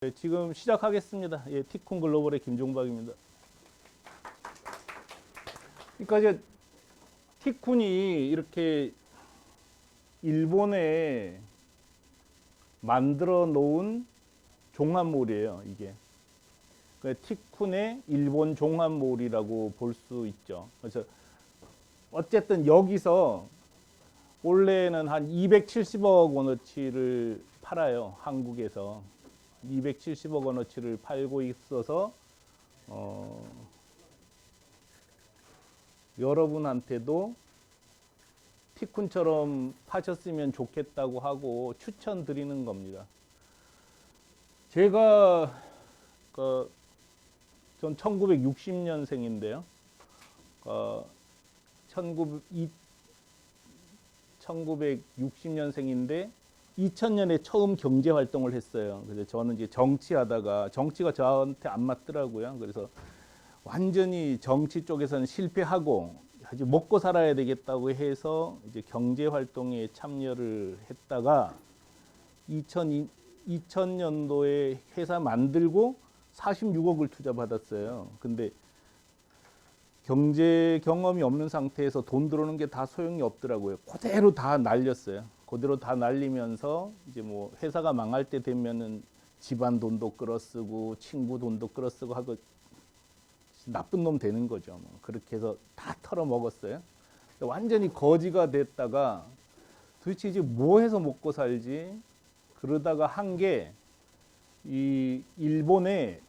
네, 지금 시작하겠습니다. 예, 티쿤 글로벌의 김종박입니다. 그러니까 이제 티쿤이 이렇게 일본에 만들어 놓은 종합몰이에요, 이게. 그러니까 티쿤의 일본 종합몰이라고 볼 수 있죠. 그래서 어쨌든 여기서 원래는 한 270억 원어치를 팔아요, 한국에서. 270억 원어치를 팔고 있어서 여러분한테도 티쿤처럼 파셨으면 좋겠다고 하고 추천드리는 겁니다. 제가 전 1960년생인데요. 1960년생인데 2000년에 처음 경제 활동을 했어요. 그래서 저는 이제 정치하다가 정치가 저한테 안 맞더라고요. 그래서 완전히 정치 쪽에서는 실패하고 아주 먹고 살아야 되겠다고 해서 이제 경제 활동에 참여를 했다가 2000년도에 회사 만들고 46억을 투자받았어요. 근데 경제 경험이 없는 상태에서 돈 들어오는 게 다 소용이 없더라고요. 그대로 다 날렸어요. 그대로 다 날리면서 이제 뭐 회사가 망할 때 되면은 집안 돈도 끌어쓰고 친구 돈도 끌어쓰고 하고 나쁜 놈 되는 거죠. 뭐 그렇게 해서 다 털어먹었어요. 완전히 거지가 됐다가 도대체 이제 뭐 해서 먹고 살지? 그러다가 한 게 이 일본에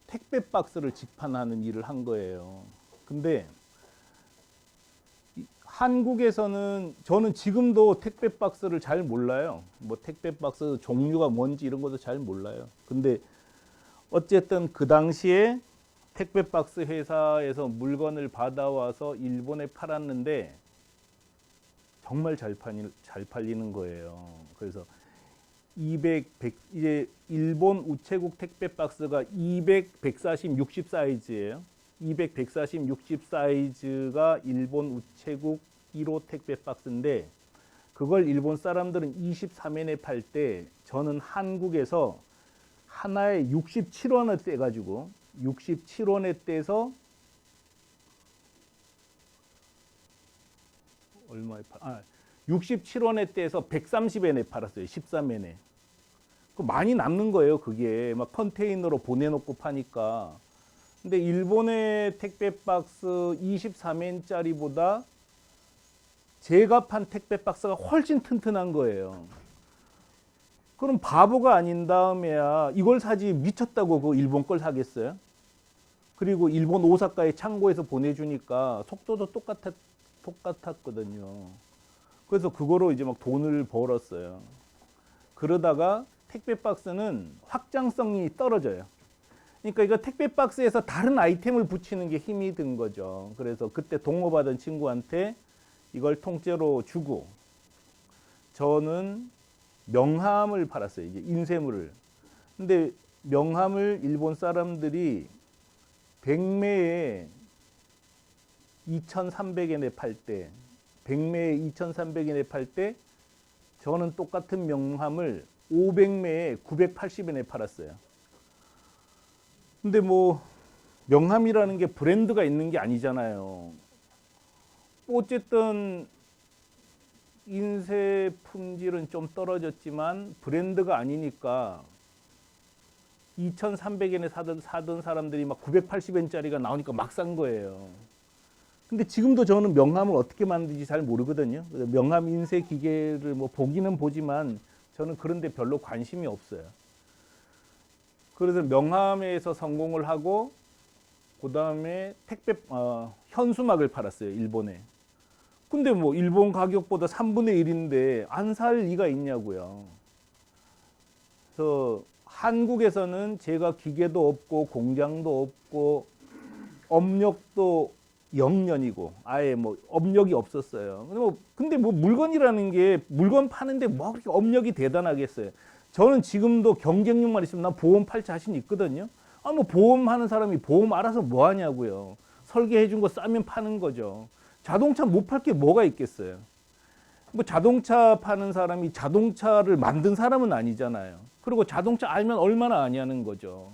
택배 박스를 직판하는 일을 한 거예요. 근데 한국에서는 저는 지금도 택배 박스를 잘 몰라요. 뭐 택배 박스 종류가 뭔지 이런 것도 잘 몰라요. 근데 어쨌든 그 당시에 택배 박스 회사에서 물건을 받아와서 일본에 팔았는데 정말 잘 팔리는 거예요. 그래서 100, 이제 일본 우체국 택배 박스가 200, 140, 60 사이즈예요. 200, 140, 60 사이즈가 일본 우체국 1호 택배 박스인데 그걸 일본 사람들은 23엔에 팔 때 저는 한국에서 하나에 67원을 떼가지고 67원에 떼서 얼마에 67원에 떼서 130엔에 팔았어요. 13엔에. 많이 남는 거예요. 그게 막 컨테이너로 보내놓고 파니까. 근데 일본의 택배 박스 23엔짜리보다 제가 판 택배 박스가 훨씬 튼튼한 거예요. 그럼 바보가 아닌 다음에야 이걸 사지 미쳤다고 그 일본 걸 사겠어요? 그리고 일본 오사카의 창고에서 보내주니까 속도도 똑같았거든요. 그래서 그거로 이제 막 돈을 벌었어요. 그러다가 택배 박스는 확장성이 떨어져요. 그러니까 이거 택배 박스에서 다른 아이템을 붙이는 게 힘이 든 거죠. 그래서 그때 동업하던 친구한테 이걸 통째로 주고 저는 명함을 팔았어요. 이제 인쇄물을. 근데 명함을 일본 사람들이 100매에 2,300엔에 팔 때 100매에 2,300엔에 팔 때 저는 똑같은 명함을 500매에 980엔에 팔았어요. 근데 뭐 명함이라는 게 브랜드가 있는 게 아니잖아요. 어쨌든 인쇄 품질은 좀 떨어졌지만 브랜드가 아니니까 2,300엔에 사던 사람들이 막 980엔짜리가 나오니까 막 산 거예요. 근데 지금도 저는 명함을 어떻게 만드는지 잘 모르거든요. 명함 인쇄 기계를 뭐 보기는 보지만 저는 그런데 별로 관심이 없어요. 그래서 명함에서 성공을 하고 그 다음에 택배 현수막을 팔았어요. 일본에. 근데 뭐 일본 가격보다 3분의 1인데 안 살 리가 있냐고요. 그래서 한국에서는 제가 기계도 없고 공장도 없고 업력도 0년이고 아예 뭐 업력이 없었어요. 근데 뭐 물건이라는 게 물건 파는데 뭐 그렇게 업력이 대단하겠어요. 저는 지금도 경쟁력만 있으면 난 보험 팔 자신 있거든요. 뭐 보험 하는 사람이 보험 알아서 뭐 하냐고요. 설계해 준 거 싸면 파는 거죠. 자동차 못 팔 게 뭐가 있겠어요. 뭐 자동차 파는 사람이 자동차를 만든 사람은 아니잖아요. 그리고 자동차 알면 얼마나 아냐는 거죠.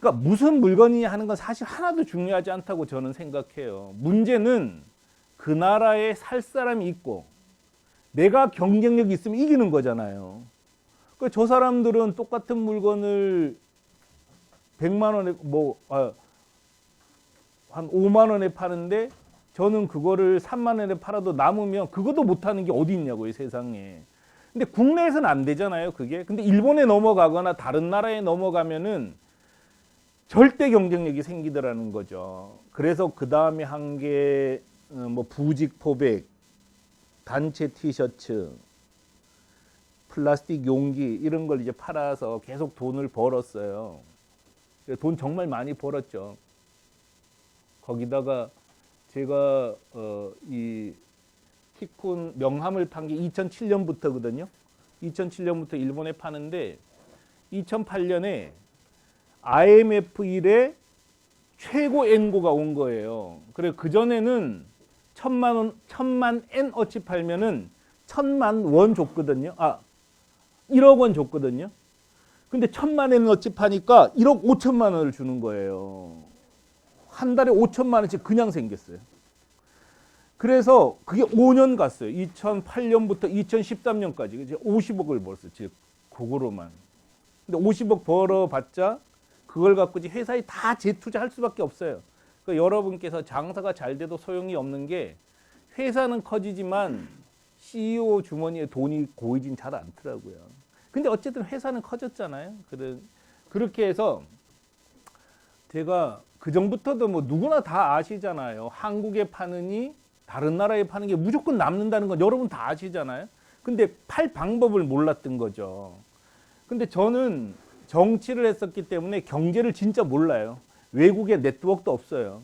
그러니까 무슨 물건이냐 하는 건 사실 하나도 중요하지 않다고 저는 생각해요. 문제는 그 나라에 살 사람이 있고 내가 경쟁력이 있으면 이기는 거잖아요. 그러니까 저 사람들은 똑같은 물건을 100만 원에 한 5만 원에 파는데 저는 그거를 3만 원에 팔아도 남으면 그것도 못하는 게 어디 있냐고요, 세상에. 근데 국내에서는 안 되잖아요, 그게. 근데 일본에 넘어가거나 다른 나라에 넘어가면은 절대 경쟁력이 생기더라는 거죠. 그래서 그 다음에 한 게 뭐 부직 포백, 단체 티셔츠, 플라스틱 용기 이런 걸 이제 팔아서 계속 돈을 벌었어요. 돈 정말 많이 벌었죠. 거기다가 제가 이 티쿤 명함을 판 게 2007년부터거든요. 2007년부터 일본에 파는데 2008년에 IMF 이래 최고 엔고가 온 거예요. 그래 그 전에는 1000만 엔 어치 팔면은 1000만 원 줬거든요. 1억 원 줬거든요. 근데 1000만 엔 어치 파니까 1억 5천만 원을 주는 거예요. 한 달에 5천만 원씩 그냥 생겼어요. 그래서 그게 5년 갔어요. 2008년부터 2013년까지 이제 50억을 벌었어요. 즉 그거로만. 근데 50억 벌어봤자 그걸 갖고 이제 회사에 다 재투자할 수밖에 없어요. 그러니까 여러분께서 장사가 잘 돼도 소용이 없는 게 회사는 커지지만 CEO 주머니에 돈이 고이진 잘 않더라고요. 근데 어쨌든 회사는 커졌잖아요. 그렇게 해서 제가 그 전부터도 뭐 누구나 다 아시잖아요. 한국에 파느니 다른 나라에 파는 게 무조건 남는다는 건 여러분 다 아시잖아요. 근데 팔 방법을 몰랐던 거죠. 근데 저는 정치를 했었기 때문에 경제를 진짜 몰라요. 외국에 네트워크도 없어요.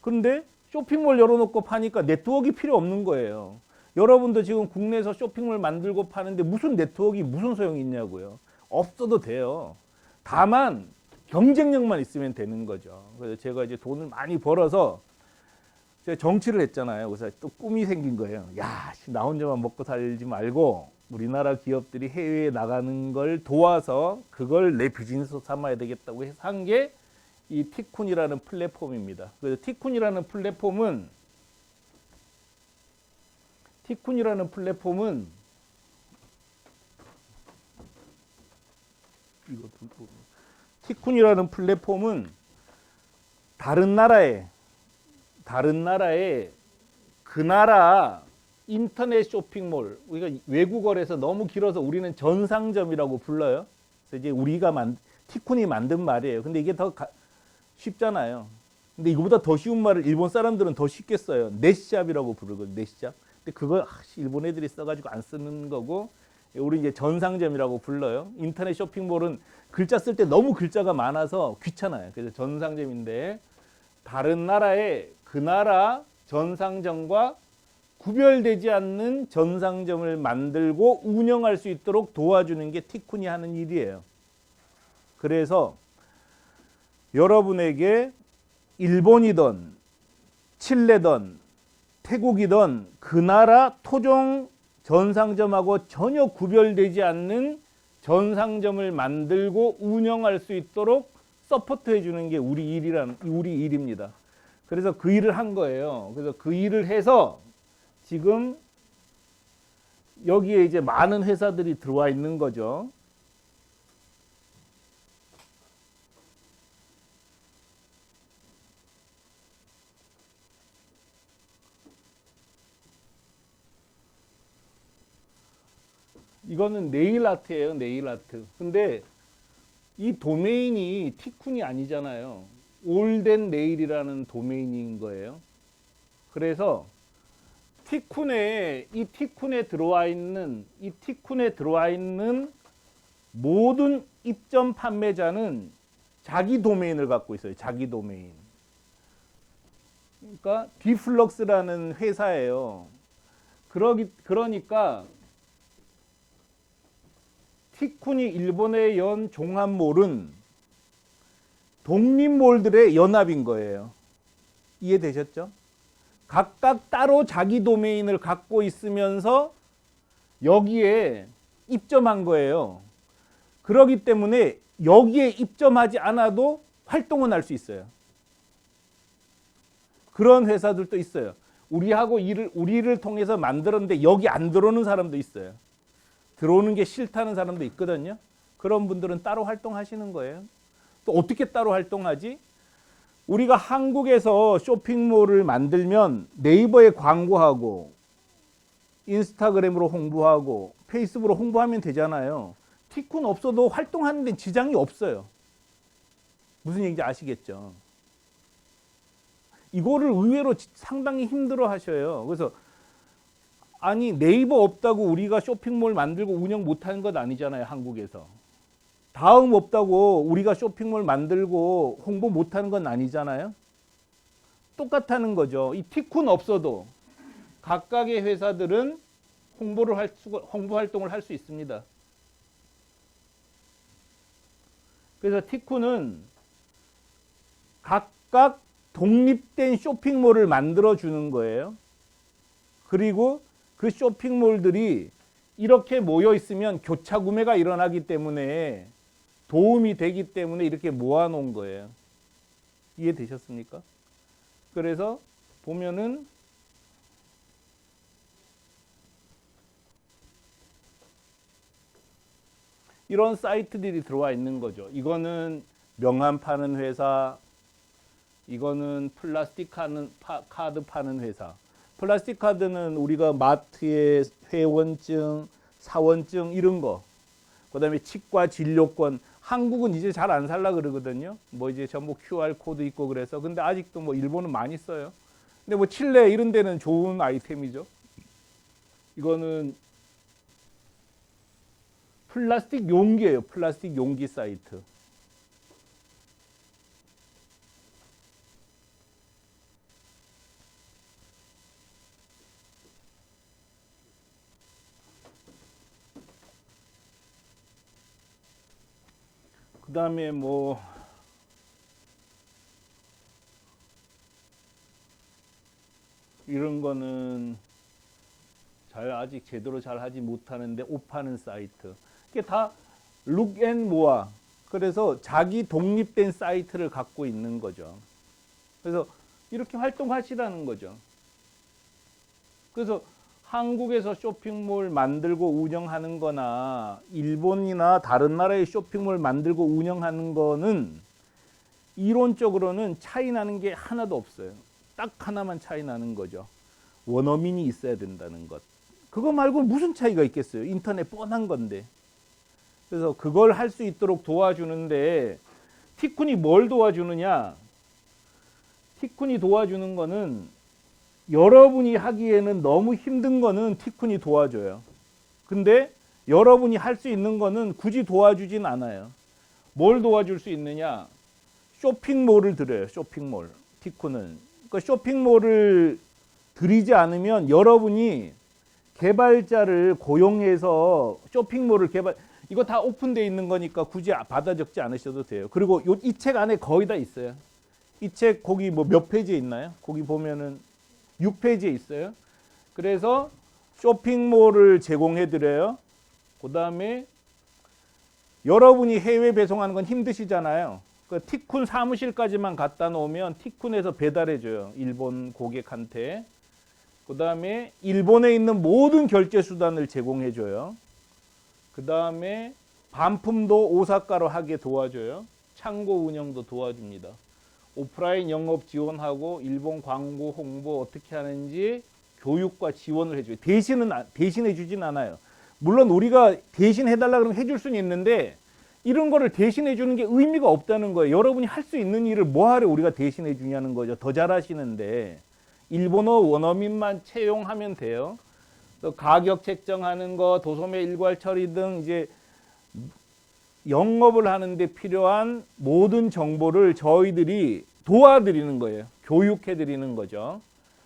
그런데 쇼핑몰 열어놓고 파니까 네트워크가 필요 없는 거예요. 여러분도 지금 국내에서 쇼핑몰 만들고 파는데 무슨 네트워크가 무슨 소용이 있냐고요. 없어도 돼요. 다만 경쟁력만 있으면 되는 거죠. 그래서 제가 이제 돈을 많이 벌어서 제가 정치를 했잖아요. 그래서 또 꿈이 생긴 거예요. 야, 나 혼자만 먹고 살지 말고 우리나라 기업들이 해외에 나가는 걸 도와서 그걸 내 비즈니스 삼아야 되겠다고 해서 한 게 이 티쿤이라는 플랫폼입니다. 그래서 티쿤이라는 플랫폼은 다른 나라에 그 나라 인터넷 쇼핑몰, 우리가 외국어에서 너무 길어서 우리는 전상점이라고 불러요. 그래서 이제 티쿤이 만든 말이에요. 근데 이게 더 쉽잖아요. 근데 이거보다 더 쉬운 말을 일본 사람들은 더 쉽게 써요. 넷샵이라고 부르거든요. 넷샵. 근데 그걸 일본 애들이 써가지고 안 쓰는 거고, 우리 이제 전상점이라고 불러요. 인터넷 쇼핑몰은 글자 쓸 때 너무 글자가 많아서 귀찮아요. 그래서 전상점인데 다른 나라에 그 나라 전상점과 구별되지 않는 전상점을 만들고 운영할 수 있도록 도와주는 게 티쿤이 하는 일이에요. 그래서 여러분에게 일본이든 칠레든 태국이든 그 나라 토종 전상점하고 전혀 구별되지 않는 전상점을 만들고 운영할 수 있도록 서포트해 주는 게 우리 일입니다. 그래서 그 일을 한 거예요. 그래서 그 일을 해서 지금 여기에 이제 많은 회사들이 들어와 있는 거죠. 이거는 네일 아트예요, 네일 아트. 근데 이 도메인이 티쿤이 아니잖아요. 올덴 네일이라는 도메인인 거예요. 그래서 이 티쿤에 들어와 있는 모든 입점 판매자는 자기 도메인을 갖고 있어요. 자기 도메인. 그러니까 디플럭스라는 회사예요. 그러니까 티쿤이 일본에 연 종합몰은 독립몰들의 연합인 거예요. 이해되셨죠? 각각 따로 자기 도메인을 갖고 있으면서 여기에 입점한 거예요. 그러기 때문에 여기에 입점하지 않아도 활동은 할 수 있어요. 그런 회사들도 있어요. 우리를 통해서 만들었는데 여기 안 들어오는 사람도 있어요. 들어오는 게 싫다는 사람도 있거든요. 그런 분들은 따로 활동하시는 거예요. 또 어떻게 따로 활동하지? 우리가 한국에서 쇼핑몰을 만들면 네이버에 광고하고 인스타그램으로 홍보하고 페이스북으로 홍보하면 되잖아요. 티쿤 없어도 활동하는 데 지장이 없어요. 무슨 얘기인지 아시겠죠? 이거를 의외로 상당히 힘들어 하셔요. 그래서 아니 네이버 없다고 우리가 쇼핑몰 만들고 운영 못하는 것 아니잖아요. 한국에서. 다음 없다고 우리가 쇼핑몰 만들고 홍보 못하는 건 아니잖아요. 똑같다는 거죠. 이 티쿤 없어도 각각의 회사들은 홍보 활동을 할 수 있습니다. 그래서 티쿤은 각각 독립된 쇼핑몰을 만들어 주는 거예요. 그리고 그 쇼핑몰들이 이렇게 모여 있으면 교차 구매가 일어나기 때문에 도움이 되기 때문에 이렇게 모아 놓은 거예요. 이해되셨습니까? 그래서 보면은 이런 사이트들이 들어와 있는 거죠. 이거는 명함 파는 회사, 이거는 플라스틱 카드 파는 회사. 플라스틱 카드는 우리가 마트에 회원증, 사원증 이런 거. 그다음에 치과 진료권. 한국은 이제 잘 안 살라 그러거든요. 뭐 이제 전부 QR 코드 있고 그래서. 근데 아직도 뭐 일본은 많이 써요. 근데 뭐 칠레 이런 데는 좋은 아이템이죠. 이거는 플라스틱 용기예요. 플라스틱 용기 사이트. 그 다음에 뭐 이런 거는 아직 제대로 잘 하지 못하는데 옷 파는 사이트. 이게 다 룩앤모아. 그래서 자기 독립된 사이트를 갖고 있는 거죠. 그래서 이렇게 활동하시라는 거죠. 그래서 한국에서 쇼핑몰 만들고 운영하는 거나 일본이나 다른 나라의 쇼핑몰 만들고 운영하는 거는 이론적으로는 차이 나는 게 하나도 없어요. 딱 하나만 차이 나는 거죠. 원어민이 있어야 된다는 것. 그거 말고 무슨 차이가 있겠어요. 인터넷 뻔한 건데. 그래서 그걸 할 수 있도록 도와주는데 티쿤이 뭘 도와주느냐? 티쿤이 도와주는 거는 여러분이 하기에는 너무 힘든 거는 티쿤이 도와줘요. 근데 여러분이 할 수 있는 거는 굳이 도와주진 않아요. 뭘 도와줄 수 있느냐? 쇼핑몰을 드려요. 쇼핑몰. 티쿤은. 그러니까 쇼핑몰을 드리지 않으면 여러분이 개발자를 고용해서 쇼핑몰을 이거 다 오픈되어 있는 거니까 굳이 받아 적지 않으셔도 돼요. 그리고 이 책 안에 거의 다 있어요. 이 책 거기 뭐 몇 페이지에 있나요? 거기 보면은 6페이지에 있어요. 그래서 쇼핑몰을 제공해 드려요. 그 다음에 여러분이 해외 배송하는 건 힘드시잖아요. 그 티쿤 사무실까지만 갖다 놓으면 티쿤에서 배달해 줘요. 일본 고객한테. 그 다음에 일본에 있는 모든 결제 수단을 제공해 줘요. 그 다음에 반품도 오사카로 하게 도와줘요. 창고 운영도 도와줍니다. 오프라인 영업 지원하고 일본 광고 홍보 어떻게 하는지 교육과 지원을 해줘요. 대신해 주진 않아요. 물론 우리가 대신해 달라 그러면 해줄 수는 있는데 이런 거를 대신해 주는 게 의미가 없다는 거예요. 여러분이 할 수 있는 일을 뭐하러 우리가 대신해 주냐는 거죠. 더 잘하시는데 일본어 원어민만 채용하면 돼요. 또 가격 책정하는 거, 도소매 일괄 처리 등 이제 영업을 하는데 필요한 모든 정보를 저희들이 도와드리는 거예요. 교육해 드리는 거죠.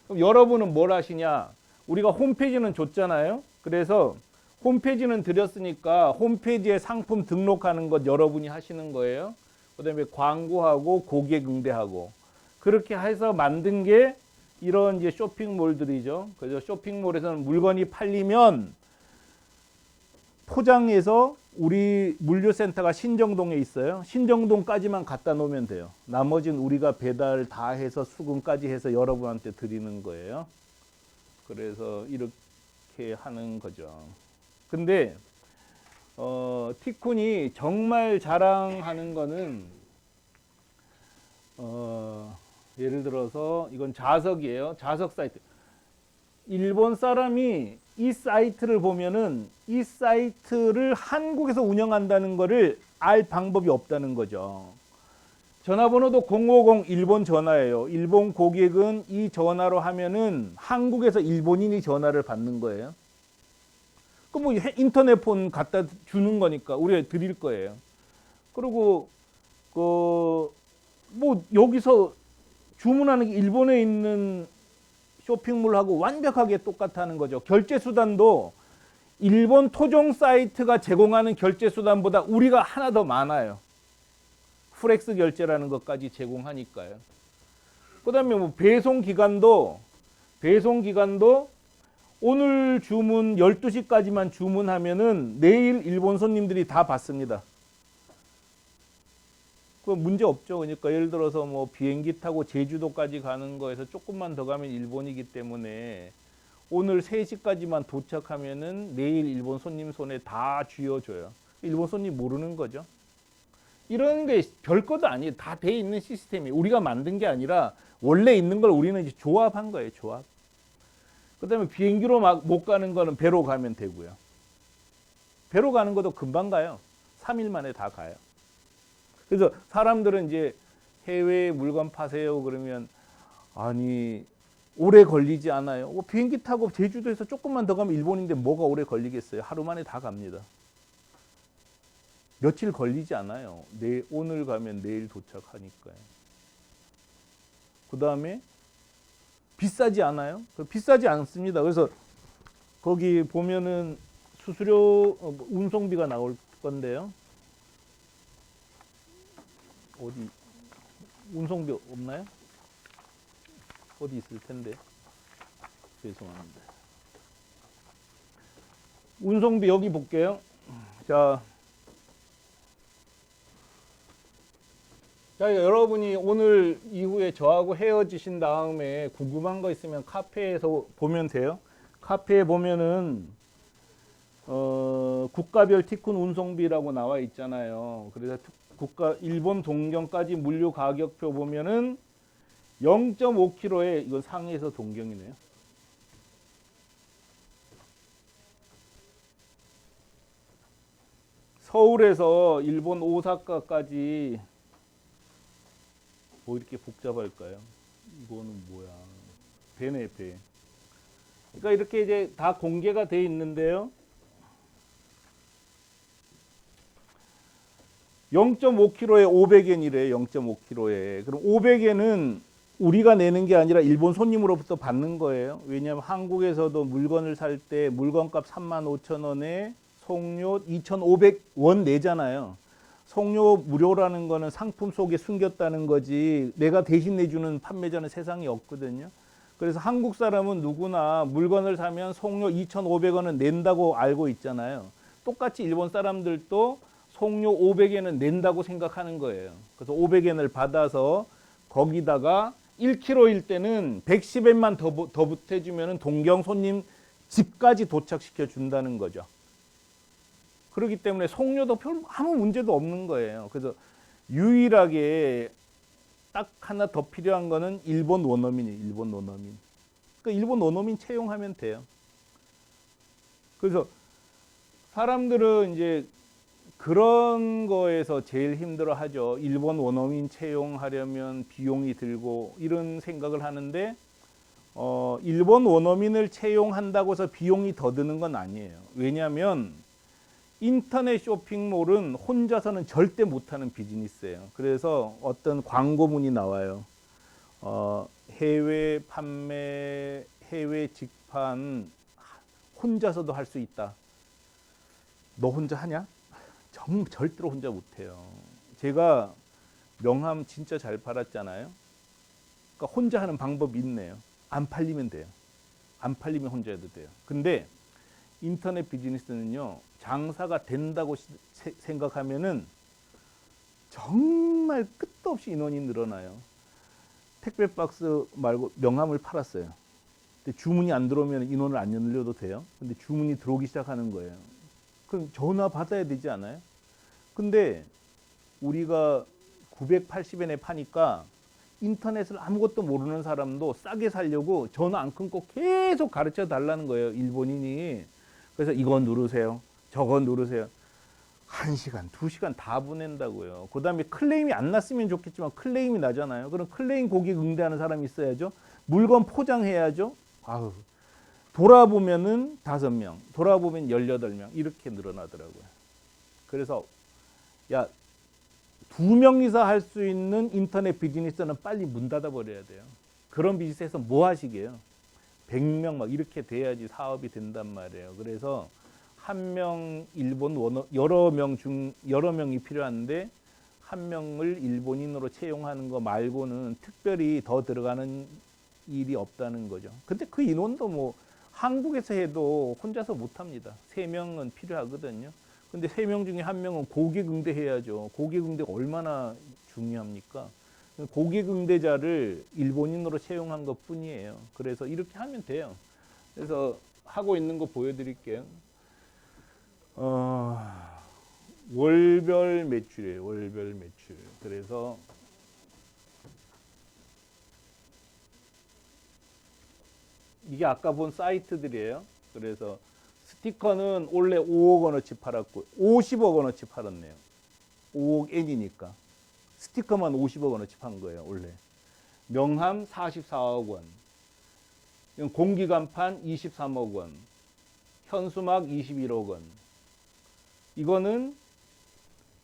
그럼 여러분은 뭘 하시냐? 우리가 홈페이지는 줬잖아요. 그래서 홈페이지는 드렸으니까 홈페이지에 상품 등록하는 것 여러분이 하시는 거예요. 그다음에 광고하고 고객 응대하고 그렇게 해서 만든 게 이런 이제 쇼핑몰들이죠. 그래서 쇼핑몰에서는 물건이 팔리면 포장해서 우리 물류센터가 신정동에 있어요. 신정동까지만 갖다 놓으면 돼요. 나머지는 우리가 배달 다 해서 수금까지 해서 여러분한테 드리는 거예요. 그래서 이렇게 하는 거죠. 근데 티쿤이 정말 자랑하는 거는 예를 들어서 이건 자석이에요. 자석 사이트. 일본 사람이 이 사이트를 보면은 이 사이트를 한국에서 운영한다는 거를 알 방법이 없다는 거죠. 전화번호도 050 일본 전화예요. 일본 고객은 이 전화로 하면은 한국에서 일본인이 전화를 받는 거예요. 그럼 뭐 인터넷 폰 갖다 주는 거니까 우리가 드릴 거예요. 그리고 뭐 여기서 주문하는 게 일본에 있는 쇼핑몰하고 완벽하게 똑같다는 거죠. 결제 수단도 일본 토종 사이트가 제공하는 결제 수단보다 우리가 하나 더 많아요. 프렉스 결제라는 것까지 제공하니까요. 그다음에 뭐 배송 기간도 오늘 주문 12시까지만 주문하면은 내일 일본 손님들이 다 받습니다. 그 문제 없죠. 그러니까 예를 들어서 뭐 비행기 타고 제주도까지 가는 거에서 조금만 더 가면 일본이기 때문에 오늘 3시까지만 도착하면은 내일 일본 손님 손에 다 쥐어줘요. 일본 손님 모르는 거죠. 이런 게 별것도 아니에요. 다 돼 있는 시스템이 우리가 만든 게 아니라 원래 있는 걸 우리는 이제 조합한 거예요. 조합. 그다음에 비행기로 막 못 가는 거는 배로 가면 되고요. 배로 가는 것도 금방 가요. 3일 만에 다 가요. 그래서 사람들은 이제 해외에 물건 파세요 그러면 아니 오래 걸리지 않아요. 비행기 타고 제주도에서 조금만 더 가면 일본인데 뭐가 오래 걸리겠어요. 하루 만에 다 갑니다. 며칠 걸리지 않아요. 오늘 가면 내일 도착하니까요. 그 다음에 비싸지 않아요? 비싸지 않습니다. 그래서 거기 보면은 수수료 운송비가 나올 건데요. 어디 운송비 없나요? 어디 있을 텐데. 죄송합니다. 운송비 여기 볼게요. 자, 여러분이 오늘 이후에 저하고 헤어지신 다음에 궁금한 거 있으면 카페에서 보면 돼요. 카페에 보면은 국가별 티쿤 운송비라고 나와 있잖아요. 그래서 일본 동경까지 물류 가격표 보면은 0.5kg에 이건 상해에서 동경이네요. 서울에서 일본 오사카까지 뭐 이렇게 복잡할까요? 이거는 뭐야? 배네, 배. 그러니까 이렇게 이제 다 공개가 돼 있는데요. 0.5kg에 500엔이래. 0.5kg에. 그럼 500엔은 우리가 내는 게 아니라 일본 손님으로부터 받는 거예요. 왜냐하면 한국에서도 물건을 살 때 물건값 35,000원에 송료 2,500원 내잖아요. 송료 무료라는 거는 상품 속에 숨겼다는 거지 내가 대신 내주는 판매자는 세상에 없거든요. 그래서 한국 사람은 누구나 물건을 사면 송료 2,500원은 낸다고 알고 있잖아요. 똑같이 일본 사람들도 송료 500엔은 낸다고 생각하는 거예요. 그래서 500엔을 받아서 거기다가 1kg일 때는 110엔만 더 보태주면 동경 손님 집까지 도착시켜 준다는 거죠. 그렇기 때문에 송료도 아무 문제도 없는 거예요. 그래서 유일하게 딱 하나 더 필요한 거는 일본 원어민이에요. 일본 원어민. 그러니까 일본 원어민 채용하면 돼요. 그래서 사람들은 이제 그런 거에서 제일 힘들어 하죠. 일본 원어민 채용하려면 비용이 들고 이런 생각을 하는데 일본 원어민을 채용한다고 해서 비용이 더 드는 건 아니에요. 왜냐하면 인터넷 쇼핑몰은 혼자서는 절대 못하는 비즈니스예요. 그래서 어떤 광고문이 나와요. 해외 판매, 해외 직판 혼자서도 할 수 있다. 너 혼자 하냐? 절대로 혼자 못해요. 제가 명함 진짜 잘 팔았잖아요. 그러니까 혼자 하는 방법이 있네요. 안 팔리면 돼요. 안 팔리면 혼자 해도 돼요. 근데 인터넷 비즈니스는요, 장사가 된다고 생각하면은 정말 끝도 없이 인원이 늘어나요. 택배 박스 말고 명함을 팔았어요. 근데 주문이 안 들어오면 인원을 안 늘려도 돼요. 근데 주문이 들어오기 시작하는 거예요. 그럼 전화 받아야 되지 않아요? 근데 우리가 980엔에 파니까 인터넷을 아무것도 모르는 사람도 싸게 살려고 전화 안 끊고 계속 가르쳐 달라는 거예요, 일본인이. 그래서 이거 누르세요, 저거 누르세요. 1시간, 2시간 다 보낸다고요. 그 다음에 클레임이 안 났으면 좋겠지만 클레임이 나잖아요. 그럼 클레임 고객 응대하는 사람이 있어야죠. 물건 포장해야죠. 아우, 돌아보면은 5명, 돌아보면 18명 이렇게 늘어나더라고요. 그래서 야, 2명이서 할 수 있는 인터넷 비즈니스는 빨리 문 닫아 버려야 돼요. 그런 비즈니스에서 뭐 하시게요? 100명 막 이렇게 돼야지 사업이 된단 말이에요. 그래서 한 명 일본 원어 여러 명이 필요한데 한 명을 일본인으로 채용하는 거 말고는 특별히 더 들어가는 일이 없다는 거죠. 근데 그 인원도 뭐 한국에서 해도 혼자서 못 합니다. 3명은 필요하거든요. 근데 3명 중에 1명은 고객 응대해야죠. 고객 응대가 얼마나 중요합니까? 고객 응대자를 일본인으로 채용한 것 뿐이에요. 그래서 이렇게 하면 돼요. 그래서 하고 있는 거 보여드릴게요. 월별 매출이에요. 월별 매출. 그래서 이게 아까 본 사이트들이에요. 그래서 스티커는 원래 5억 원어치 팔았고 50억 원어치 팔았네요. 5억 엔이니까 스티커만 50억 원어치 판 거예요. 원래 명함 44억 원, 공기간판 23억 원, 현수막 21억 원. 이거는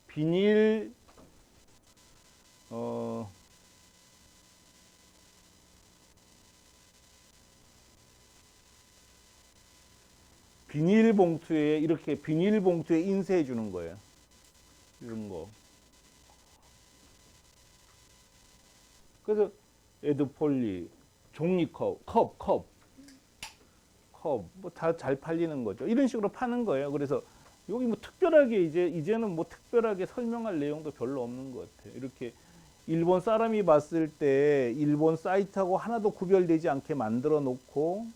비닐 비닐봉투에 이렇게 비닐봉투에 인쇄해 주는 거예요. 이런 거. 그래서 에드폴리, 종이컵, 컵, 뭐 다 잘 팔리는 거죠. 이런 식으로 파는 거예요. 그래서 여기 뭐 특별하게 이제는 뭐 특별하게 설명할 내용도 별로 없는 것 같아요. 이렇게 일본 사람이 봤을 때 일본 사이트하고 하나도 구별되지 않게 만들어 놓고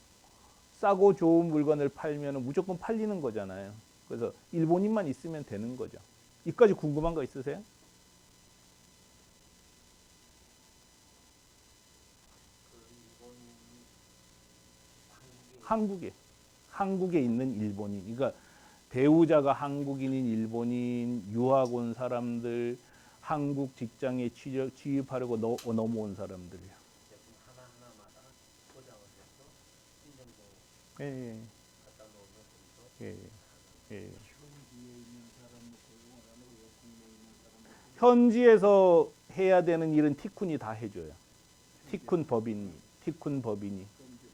싸고 좋은 물건을 팔면 무조건 팔리는 거잖아요. 그래서 일본인만 있으면 되는 거죠. 이까지 궁금한 거 있으세요? 한국에 있는 일본인. 그러니까 배우자가 한국인인 일본인, 유학 온 사람들, 한국 직장에 취업하려고 넘어온 사람들이요. 제품 하나하나마다 포장을 해서 인증도 예, 갖다 놓으면 거기서 예, 예. 현지에 있는 사람도 현지에서 해야 되는 일은 티쿤이 다 해줘요. 티쿤 법인이. 이제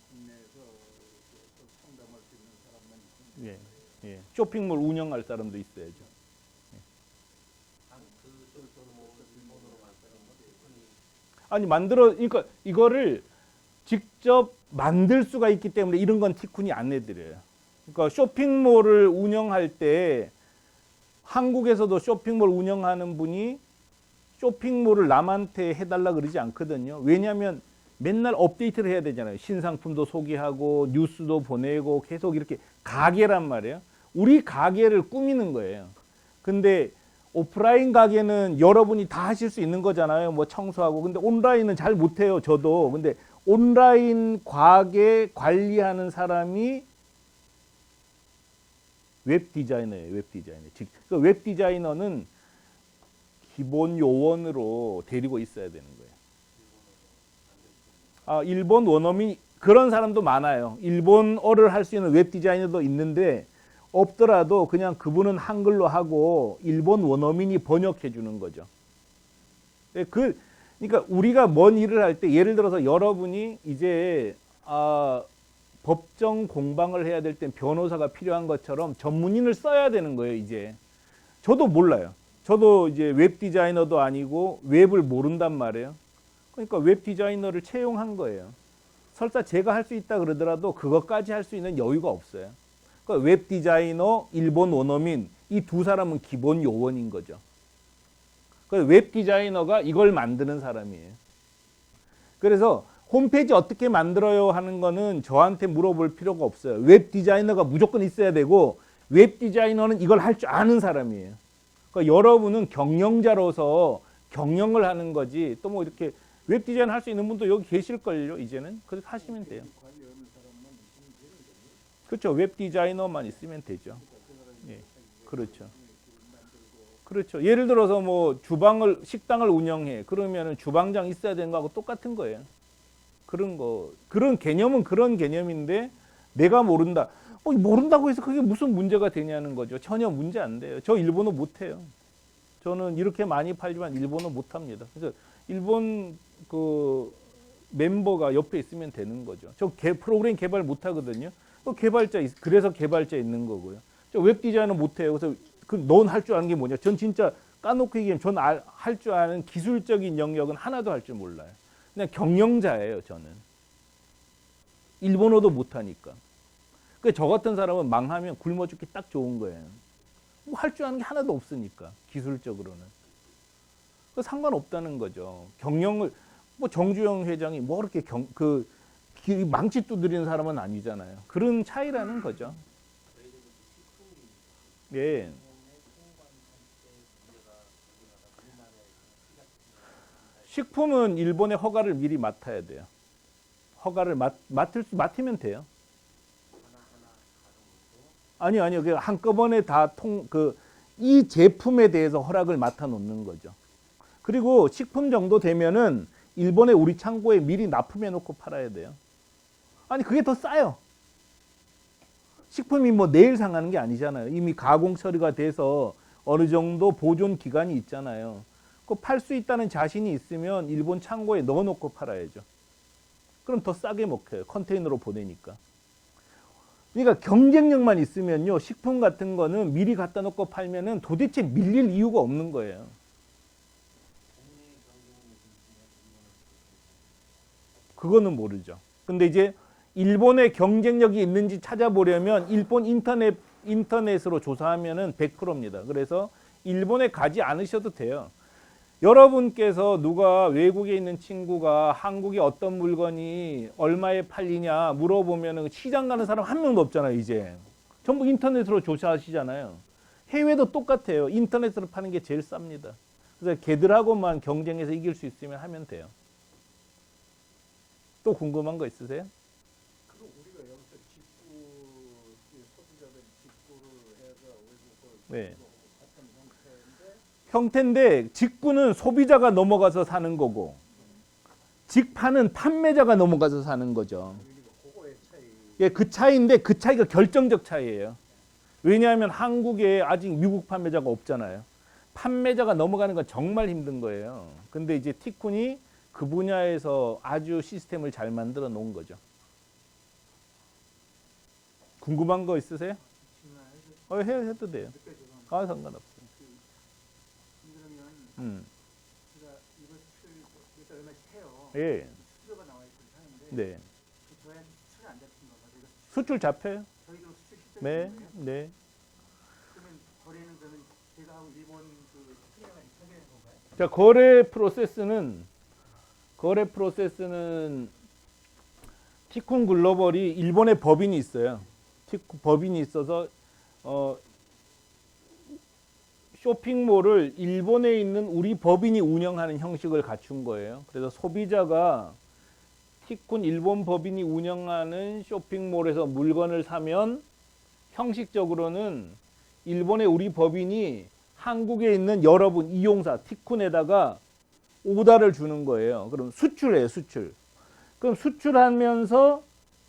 국내에서 또 상담할 수 있는 사람만 있으면 예, 예. 쇼핑몰 운영할 사람도 있어야죠. 뭐 일본어로 만드는 거 아니 그러니까 이거를 직접 만들 수가 있기 때문에 이런 건 티쿤이 안 해드려요. 그러니까 쇼핑몰을 운영할 때 한국에서도 쇼핑몰 운영하는 분이 쇼핑몰을 남한테 해달라 그러지 않거든요. 왜냐하면 맨날 업데이트를 해야 되잖아요. 신상품도 소개하고 뉴스도 보내고 계속 이렇게 가게란 말이에요. 우리 가게를 꾸미는 거예요. 근데 오프라인 가게는 여러분이 다 하실 수 있는 거잖아요. 뭐 청소하고. 근데 온라인은 잘 못해요. 저도. 근데 온라인 가게 관리하는 사람이 웹 디자이너예요. 웹 디자이너. 즉, 그 웹 디자이너는 기본 요원으로 데리고 있어야 되는 거예요. 일본 원어민 그런 사람도 많아요. 일본어를 할 수 있는 웹 디자이너도 있는데 없더라도 그냥 그분은 한글로 하고 일본 원어민이 번역해 주는 거죠. 그러니까 우리가 뭔 일을 할 때 예를 들어서 여러분이 이제 법정 공방을 해야 될 땐 변호사가 필요한 것처럼 전문인을 써야 되는 거예요. 이제 저도 몰라요. 저도 이제 웹 디자이너도 아니고 웹을 모른단 말이에요. 그러니까 웹 디자이너를 채용한 거예요. 설사 제가 할 수 있다 그러더라도 그것까지 할 수 있는 여유가 없어요. 그러니까 그러니까 웹 디자이너, 일본 원어민 이 두 사람은 기본 요원인 거죠. 그러니까 웹 디자이너가 이걸 만드는 사람이에요. 그래서 홈페이지 어떻게 만들어요 하는 거는 저한테 물어볼 필요가 없어요. 웹 디자이너가 무조건 있어야 되고 웹 디자이너는 이걸 할 줄 아는 사람이에요. 그러니까 여러분은 경영자로서 경영을 하는 거지 또 뭐 이렇게 웹 디자인 할 수 있는 분도 여기 계실걸요 이제는. 그렇게 하시면 돼요. 관리하는 사람만 있으면 되는 거예요. 그렇죠. 웹 디자이너만 있으면 되죠. 그 사람이 예. 자기 그렇죠. 만들고 그렇죠. 예를 들어서 뭐 식당을 운영해. 그러면은 주방장 있어야 되는 거하고 똑같은 거예요. 그런 개념은 그런 개념인데 내가 모른다. 모른다고 해서 그게 무슨 문제가 되냐는 거죠. 전혀 문제 안 돼요. 저 일본어 못 해요. 저는 이렇게 많이 팔지만 일본어 못 합니다. 그래서 일본 그 멤버가 옆에 있으면 되는 거죠. 저 프로그램 개발 못 하거든요. 그래서 개발자 있는 거고요. 저 웹 디자이너 못 해요. 그래서 넌 할 줄 아는 게 뭐냐? 전 진짜 까놓고 얘기하면 전 할 줄 아는 기술적인 영역은 하나도 할 줄 몰라요. 그냥 경영자예요, 저는. 일본어도 못 하니까. 그러니까 저 같은 사람은 망하면 굶어 죽기 딱 좋은 거예요. 뭐 할 줄 아는 게 하나도 없으니까, 기술적으로는. 상관없다는 거죠. 경영을, 뭐 정주영 회장이 뭐 그렇게 망치 두드리는 사람은 아니잖아요. 그런 차이라는 거죠. 예. 식품은 일본의 허가를 미리 맡아야 돼요. 허가를 맡으면 돼요. 아니요. 그 한꺼번에 이 제품에 대해서 허락을 맡아 놓는 거죠. 그리고 식품 정도 되면은 일본의 우리 창고에 미리 납품해 놓고 팔아야 돼요. 아니, 그게 더 싸요. 식품이 뭐 내일 상하는 게 아니잖아요. 이미 가공 처리가 돼서 어느 정도 보존 기간이 있잖아요. 팔 수 있다는 자신이 있으면 일본 창고에 넣어 놓고 팔아야죠. 그럼 더 싸게 먹혀요. 컨테이너로 보내니까. 그러니까 경쟁력만 있으면요. 식품 같은 거는 미리 갖다 놓고 팔면은 도대체 밀릴 이유가 없는 거예요. 그거는 모르죠. 근데 이제 일본의 경쟁력이 있는지 찾아보려면 일본 인터넷으로 조사하면은 100%입니다. 그래서 일본에 가지 않으셔도 돼요. 여러분께서 누가 외국에 있는 친구가 한국에 어떤 물건이 얼마에 팔리냐 물어보면 시장 가는 사람 한 명도 없잖아요. 이제 전부 인터넷으로 조사하시잖아요. 해외도 똑같아요. 인터넷으로 파는 게 제일 쌉니다. 그래서 걔들하고만 경쟁해서 이길 수 있으면 하면 돼요. 또 궁금한 거 있으세요? 그럼 우리가 여기서 소비자들 직구를 해서 외국을 네. 같은 형태인데 형태인데 직구는 소비자가 넘어가서 사는 거고 직파는 판매자가 넘어가서 사는 거죠. 그거의 차이. 예, 그 차이인데 그 차이가 결정적 차이예요. 왜냐하면 한국에 아직 미국 판매자가 없잖아요. 판매자가 넘어가는 건 정말 힘든 거예요. 근데 이제 티쿤이 그 분야에서 아주 시스템을 잘 만들어 놓은 거죠. 궁금한 거 있으세요? 해도 돼요. 상관없어요. 그러면 제가 이거 수출 얼마 해요. 예. 수수료가 나와 있고 하는데 네. 저희한테 수출이 안 잡힌 건가요? 수출 잡혀요? 저희도 수출 실적이 네. 있는 거예요? 네. 그러면 거래는 그러면 제가 하고 일본 그 특례가 있어야 되는 건가요? 자, 거래 프로세스는 티쿤 글로벌이 일본에 법인이 있어요. 법인이 있어서 쇼핑몰을 일본에 있는 우리 법인이 운영하는 형식을 갖춘 거예요. 그래서 소비자가 티쿤 일본 법인이 운영하는 쇼핑몰에서 물건을 사면 형식적으로는 일본의 우리 법인이 한국에 있는 여러분 이용사 티쿤에다가 오다를 주는 거예요. 그럼 수출해요, 수출. 그럼 수출하면서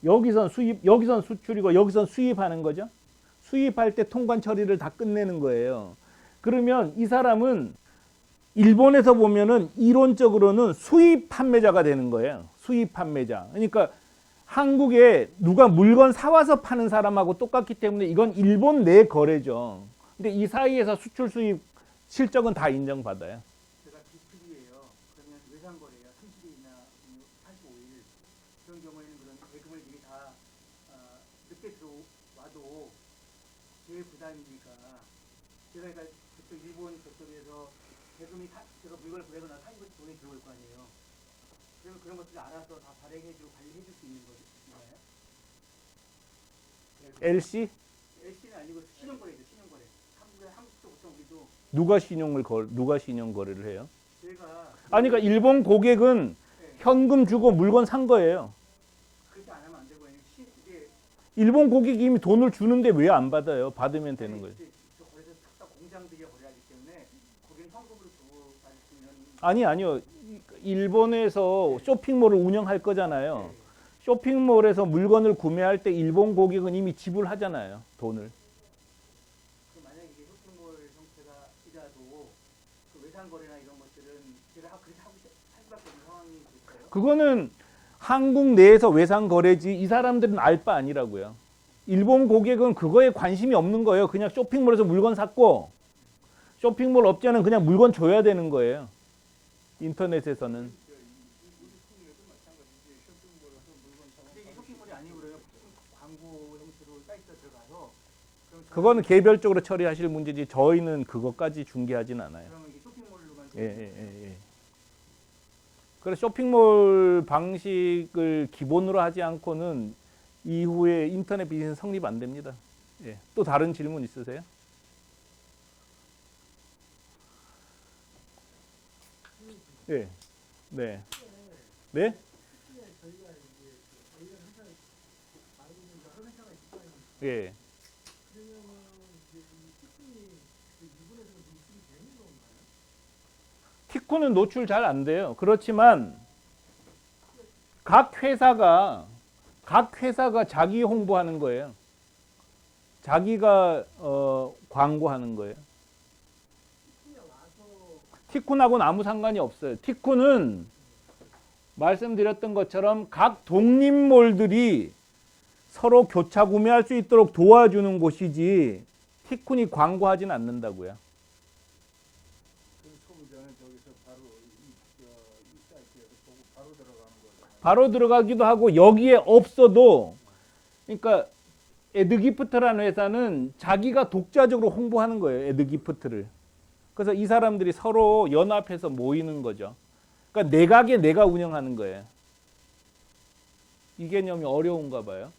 여기선 수출이고 여기선 수입하는 거죠. 수입할 때 통관 처리를 다 끝내는 거예요. 그러면 이 사람은 일본에서 보면은 이론적으로는 수입 판매자가 되는 거예요. 수입 판매자. 그러니까 한국에 누가 물건 사와서 파는 사람하고 똑같기 때문에 이건 일본 내 거래죠. 근데 이 사이에서 수출 수입 실적은 다 인정받아요. 제가 비투비예요. 그러면 외상 거래야 30일이나 85일 그런 경우에는 그런 대금을 미리 다 늦게 들어와도 제일 부담이니까 제가 그러니까 그쪽 일본 그쪽에서 대금이 제가 물건을 보내고 나서 한국 돈이 들어올 거 아니에요. 그러면 그런 것들을 알아서 다 발행해주고 관리해줄 수 있는 거예요? LC LC는 아니고 신용거래죠, 신용거래. 한국도 보통 우리도 누가 신용 거래를 해요? 제가 아니 그러니까 일본 고객은 네, 현금 주고 물건 산 거예요. 그렇게 안 하면 안 되고 이게 일본 고객이 이미 돈을 주는데 왜 안 받아요? 받으면 되는 거예요. 저 거래소 탁 공장들이 거래하기 때문에 거기는 현금으로 주고 받을 수 있는 아니요. 일본에서 쇼핑몰을 운영할 거잖아요. 네. 쇼핑몰에서 물건을 구매할 때 일본 고객은 이미 지불하잖아요. 돈을. 그 만약에 이게 쇼핑몰 형태가 그 외상 거래나 이런 것들은 제가 그렇게 할 수밖에 없는 상황이 될까요? 그거는 한국 내에서 외상 거래지 이 사람들은 알 바 아니라고요. 일본 고객은 그거에 관심이 없는 거예요. 그냥 쇼핑몰에서 물건 샀고 쇼핑몰 업자는 그냥 물건 줘야 되는 거예요. 인터넷에서는. 우리 국내도 마찬가지지. 쇼핑몰에서 물건 사면 근데 이게 쇼핑몰이 아니고 그래요. 광고 형태로 사이트에 들어가서 그럼 그거는 개별적으로 처리하실 문제지 저희는 그것까지 중개하진 않아요. 그러면 이게 쇼핑몰로만 예. 그래서 쇼핑몰 방식을 기본으로 하지 않고는 이후에 인터넷 비즈니스 성립 안 됩니다. 예. 또 다른 질문 있으세요? 예. 네. 네? 예. 티쿠는 노출 잘 안 돼요. 그렇지만 각 회사가 자기 홍보하는 거예요. 자기가 광고하는 거예요. 티쿤하고는 아무 상관이 없어요. 티쿤은 말씀드렸던 것처럼 각 독립몰들이 서로 교차 구매할 수 있도록 도와주는 곳이지 티쿤이 광고하진 않는다고요. 그 소비자는 저기서 바로 이 사이트에서 보고 바로 들어가는 거잖아요. 바로 들어가기도 하고 여기에 없어도 그러니까 에드기프트라는 회사는 자기가 독자적으로 홍보하는 거예요. 에드기프트를. 그래서 이 사람들이 서로 연합해서 모이는 거죠. 그러니까 내각에 내가 운영하는 거예요. 이 개념이 어려운가 봐요.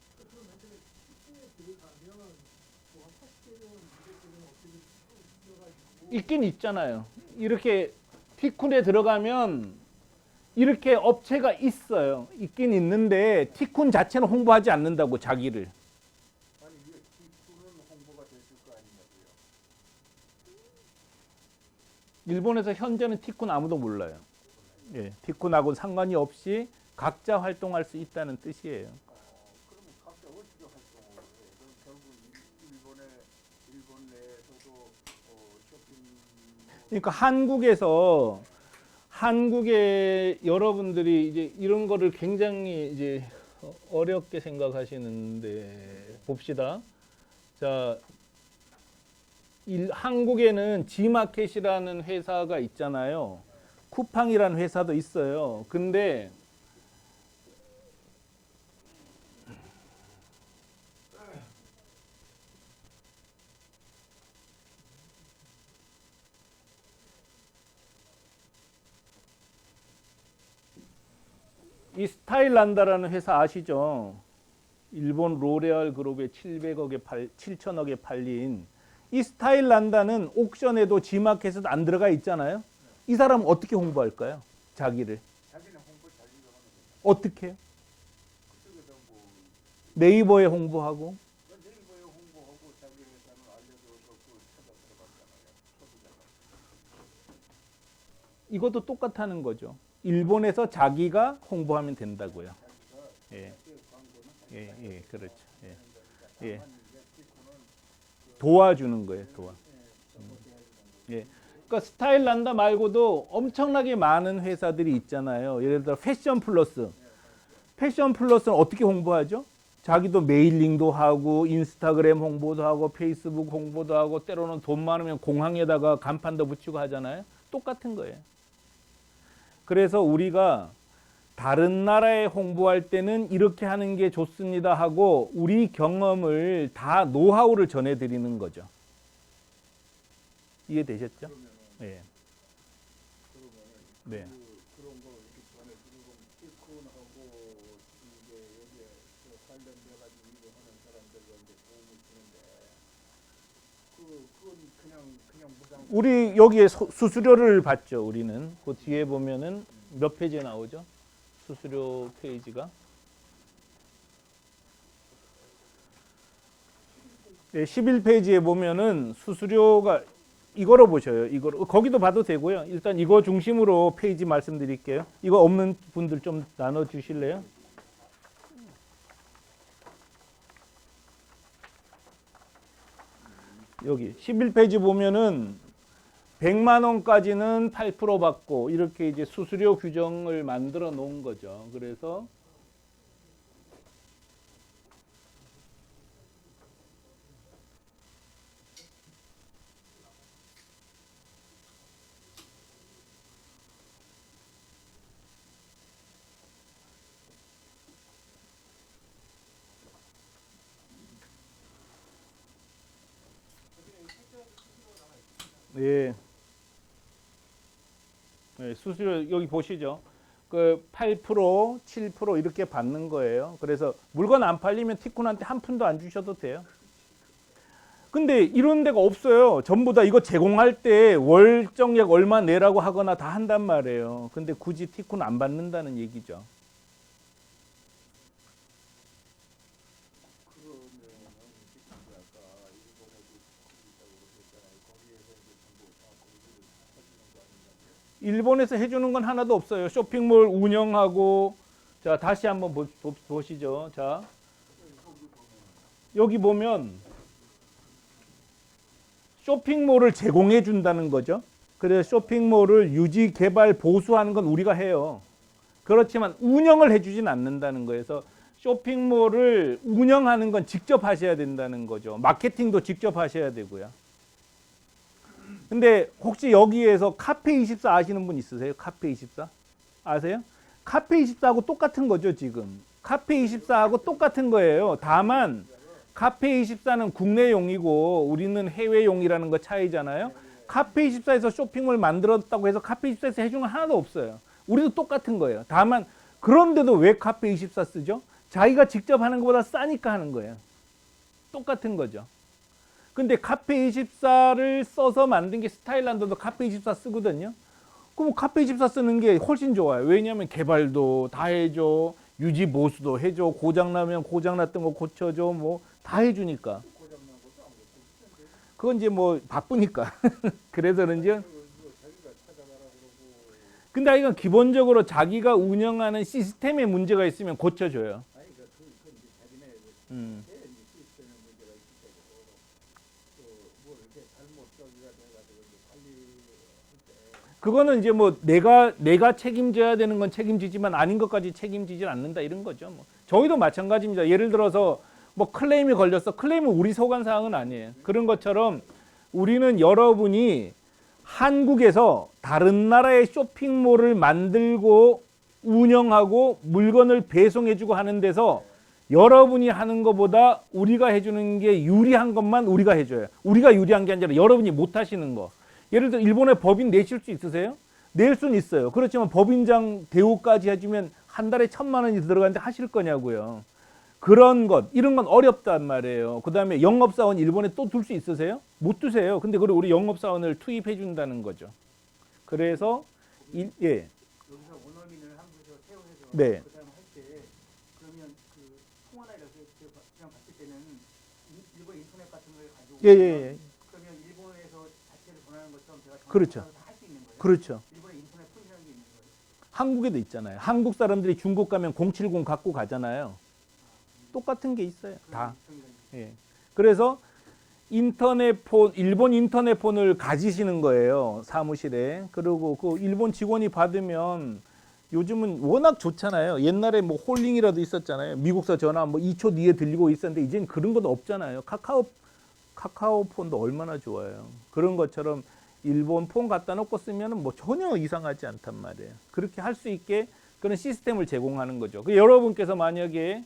있긴 있잖아요. 이렇게 티쿤에 들어가면 이렇게 업체가 있어요. 있긴 있는데 티쿤 자체는 홍보하지 않는다고 자기를. 아니 이게 티쿠는 홍보가 됐을 거 아니냐고요. 일본에서 현재는 티쿤 아무도 몰라요. 예, 티쿤하고 상관이 없이 각자 활동할 수 있다는 뜻이에요. 그러면 각자 어떻게 활동을 해요? 그럼 결국 일본 내에서도 쇼핑 그러니까 한국의 여러분들이 이제 이런 거를 굉장히 이제 어렵게 생각하시는데 봅시다. 자, 한국에는 지마켓이라는 회사가 있잖아요. 쿠팡이라는 회사도 있어요. 근데 이 스타일란다라는 회사 아시죠? 일본 로레알 그룹에 7천억에 팔린 이 스타일란다는 옥션에도 지마켓에도 안 들어가 있잖아요. 이 사람은 어떻게 홍보할까요? 자기를. 자기는 홍보 자기가 하는 거잖아요. 어떻게 해요? 그쪽에다 뭐 네이버에 홍보하고 네이버에 홍보하고 자기 회사는 알려줘서 그 찾아 들어갔잖아요. 소비자가. 이것도 똑같다는 거죠. 일본에서 자기가 홍보하면 된다고요. 자기가 예, 그 광고는 그렇죠. 예. 예. 예. 도와주는 거예요, 예. 그러니까 스타일란다 말고도 엄청나게 많은 회사들이 있잖아요. 예를 들어 패션 플러스. 패션 플러스는 어떻게 홍보하죠? 자기도 메일링도 하고 인스타그램 홍보도 하고 페이스북 홍보도 하고 때로는 돈 많으면 공항에다가 간판도 붙이고 하잖아요. 똑같은 거예요. 그래서 우리가 다른 나라에 홍보할 때는 이렇게 하는 게 좋습니다 하고 우리 경험을 다 노하우를 전해드리는 거죠. 이해되셨죠? 그러면은 네. 그러면은 네. 그런 거 이렇게 전해주고 티콘하고 이제 여기에 관련돼 가지고 이거 하는 사람들한테 도움을 주는데 그건 그냥 무상. 우리 여기에 수수료를 받죠. 우리는 그 뒤에 보면은 몇 페이지에 나오죠? 수수료 페이지가 네, 11페이지에 보면은 수수료가 이거로 보셔요. 이거로 거기도 봐도 되고요. 일단 이거 중심으로 페이지 말씀드릴게요. 이거 없는 분들 좀 나눠 주실래요? 여기 11페이지 보면은 100만 원까지는 8% 받고 이렇게 이제 수수료 규정을 만들어 놓은 거죠. 그래서 예. 네, 수수료 여기 보시죠. 그 8%, 7% 이렇게 받는 거예요. 그래서 물건 안 팔리면 티콘한테 한 푼도 안 주셔도 돼요. 근데 이런 데가 없어요. 전부 다 이거 제공할 때 월정액 얼마 내라고 하거나 다 한단 말이에요. 근데 굳이 티콘 안 받는다는 얘기죠. 그러면은 아까 일본에도 있다고 그랬잖아요. 거기에서 이제 전부 다 거기를 해주는 거 아닌가요? 일본에서 해주는 건 하나도 없어요. 쇼핑몰 운영하고 자 다시 한번 보시죠. 자 여기 보면 쇼핑몰을 제공해 준다는 거죠. 그래서 쇼핑몰을 유지, 개발, 보수하는 건 우리가 해요. 그렇지만 운영을 해주진 않는다는 거예요. 그래서 쇼핑몰을 운영하는 건 직접 하셔야 된다는 거죠. 마케팅도 직접 하셔야 되고요. 근데 혹시 여기에서 카페24 아시는 분 있으세요? 카페24 아세요? 카페24하고 똑같은 거죠. 지금 카페24하고 똑같은 거예요. 다만 카페24는 국내용이고 우리는 해외용이라는 거 차이잖아요. 카페24에서 쇼핑몰 만들었다고 해서 카페24에서 해준 건 하나도 없어요. 우리도 똑같은 거예요. 다만 그런데도 왜 카페24 쓰죠? 자기가 직접 하는 것보다 싸니까 하는 거예요. 똑같은 거죠. 근데 카페24를 써서 만든 게 스타일란드도 카페24 쓰거든요. 그럼 카페24 쓰는 게 훨씬 좋아요. 왜냐하면 개발도 다 해줘, 유지 보수도 해줘, 고장나면 고장났던 거 고쳐줘, 뭐 다 해주니까. 고장난 것도 안 고치는데 그건 이제 뭐 바쁘니까. 그래서 그런지. 자기가 찾아가라 그러고. 근데 이건 기본적으로 자기가 운영하는 시스템에 문제가 있으면 고쳐줘요. 아니 그건 이제 자기네 음. 이제 시스템에 문제가 있기 때문에 뭐 이렇게 잘못 저기가 돼가지고 이제 관리할 때 그거는 이제 뭐 내가 책임져야 되는 건 책임지지만 아닌 것까지 책임지질 않는다 이런 거죠. 뭐. 저희도 마찬가지입니다. 예를 들어서 뭐 클레임이 걸렸어. 클레임은 우리 소관 사항은 아니에요. 그런 것처럼 우리는 여러분이 한국에서 다른 나라의 쇼핑몰을 만들고 운영하고 물건을 배송해주고 하는 데서 여러분이 하는 것보다 우리가 해주는 게 유리한 것만 우리가 해줘요. 우리가 유리한 게 아니라 여러분이 못 하시는 거. 예를 들어 일본에 법인 내실 수 있으세요? 낼 수는 있어요. 그렇지만 법인장 대우까지 해주면 한 달에 1,000만 원이 들어가는데 하실 거냐고요. 그런 것, 이런 건 어렵단 말이에요. 그 다음에 영업사원 일본에 또 둘 수 있으세요? 못 두세요. 근데 그걸 우리 영업사원을 투입해 준다는 거죠. 그래서, 예. 여기서 원어민을 한 분에서 채용해서 네. 그 사람 할 때 그러면 그 통화나 이렇게 그냥 봤을 때는 일본 인터넷 같은 걸 가지고 예, 예, 예. 그러면 일본에서 자체를 전하는 것처럼 제가 그렇죠. 할 수 있는 거예요. 그렇죠. 일본에 인터넷 폰이라는 게 있는 거예요. 한국에도 있잖아요. 한국 사람들이 중국 가면 070 갖고 가잖아요. 똑같은 게 있어요. 다. 예. 그래서 일본 인터넷 폰을 가지시는 거예요. 사무실에. 그리고 그 일본 직원이 받으면 요즘은 워낙 좋잖아요. 옛날에 뭐 홀링이라도 있었잖아요. 미국서 전화 뭐 2초 뒤에 들리고 있었는데 이제는 그런 것도 없잖아요. 카카오폰도 얼마나 좋아요. 그런 것처럼 일본 폰 갖다 놓고 쓰면 뭐 전혀 이상하지 않단 말이에요. 그렇게 할 수 있게 그런 시스템을 제공하는 거죠. 여러분께서 만약에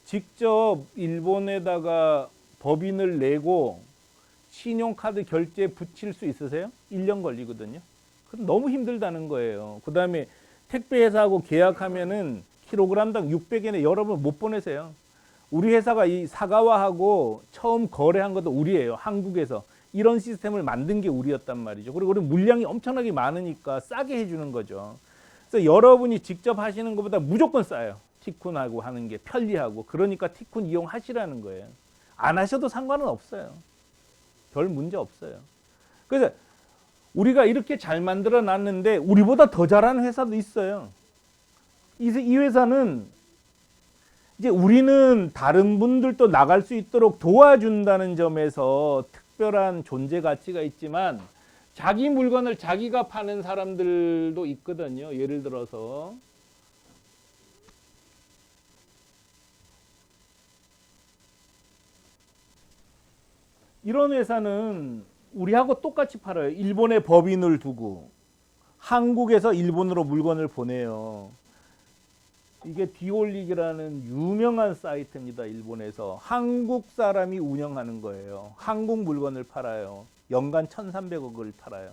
직접 일본에다가 법인을 내고 신용카드 결제 붙일 수 있으세요? 1년 걸리거든요. 그럼 너무 힘들다는 거예요. 그 다음에 택배 회사하고 계약하면은 킬로그램당 600엔에 여러분 못 보내세요. 우리 회사가 이 사가와하고 처음 거래한 것도 우리예요. 한국에서. 이런 시스템을 만든 게 우리였단 말이죠. 그리고 우리 물량이 엄청나게 많으니까 싸게 해주는 거죠. 그래서 여러분이 직접 하시는 것보다 무조건 싸요. 티쿤하고 하는 게 편리하고. 그러니까 티쿤 이용하시라는 거예요. 안 하셔도 상관은 없어요. 별 문제 없어요. 그래서 우리가 이렇게 잘 만들어 놨는데 우리보다 더 잘하는 회사도 있어요. 이 회사는 이제 우리는 다른 분들도 나갈 수 있도록 도와준다는 점에서 특별한 존재 가치가 있지만 자기 물건을 자기가 파는 사람들도 있거든요. 예를 들어서 이런 회사는 우리하고 똑같이 팔아요. 일본에 법인을 두고 한국에서 일본으로 물건을 보내요. 이게 디올릭이라는 유명한 사이트입니다. 일본에서 한국 사람이 운영하는 거예요. 한국 물건을 팔아요. 연간 1,300억을 팔아요.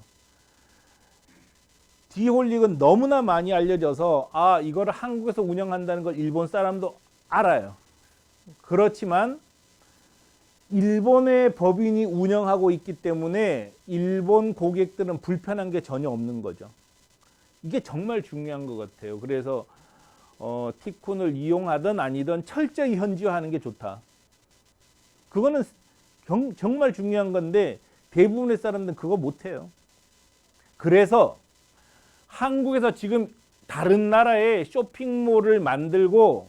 디올릭은 너무나 많이 알려져서 이거를 한국에서 운영한다는 걸 일본 사람도 알아요. 그렇지만 일본의 법인이 운영하고 있기 때문에 일본 고객들은 불편한 게 전혀 없는 거죠. 이게 정말 중요한 것 같아요. 그래서 티쿤을 이용하든 아니든 철저히 현지화하는 게 좋다. 그거는 정말 중요한 건데 대부분의 사람들은 그거 못해요. 그래서 한국에서 지금 다른 나라에 쇼핑몰을 만들고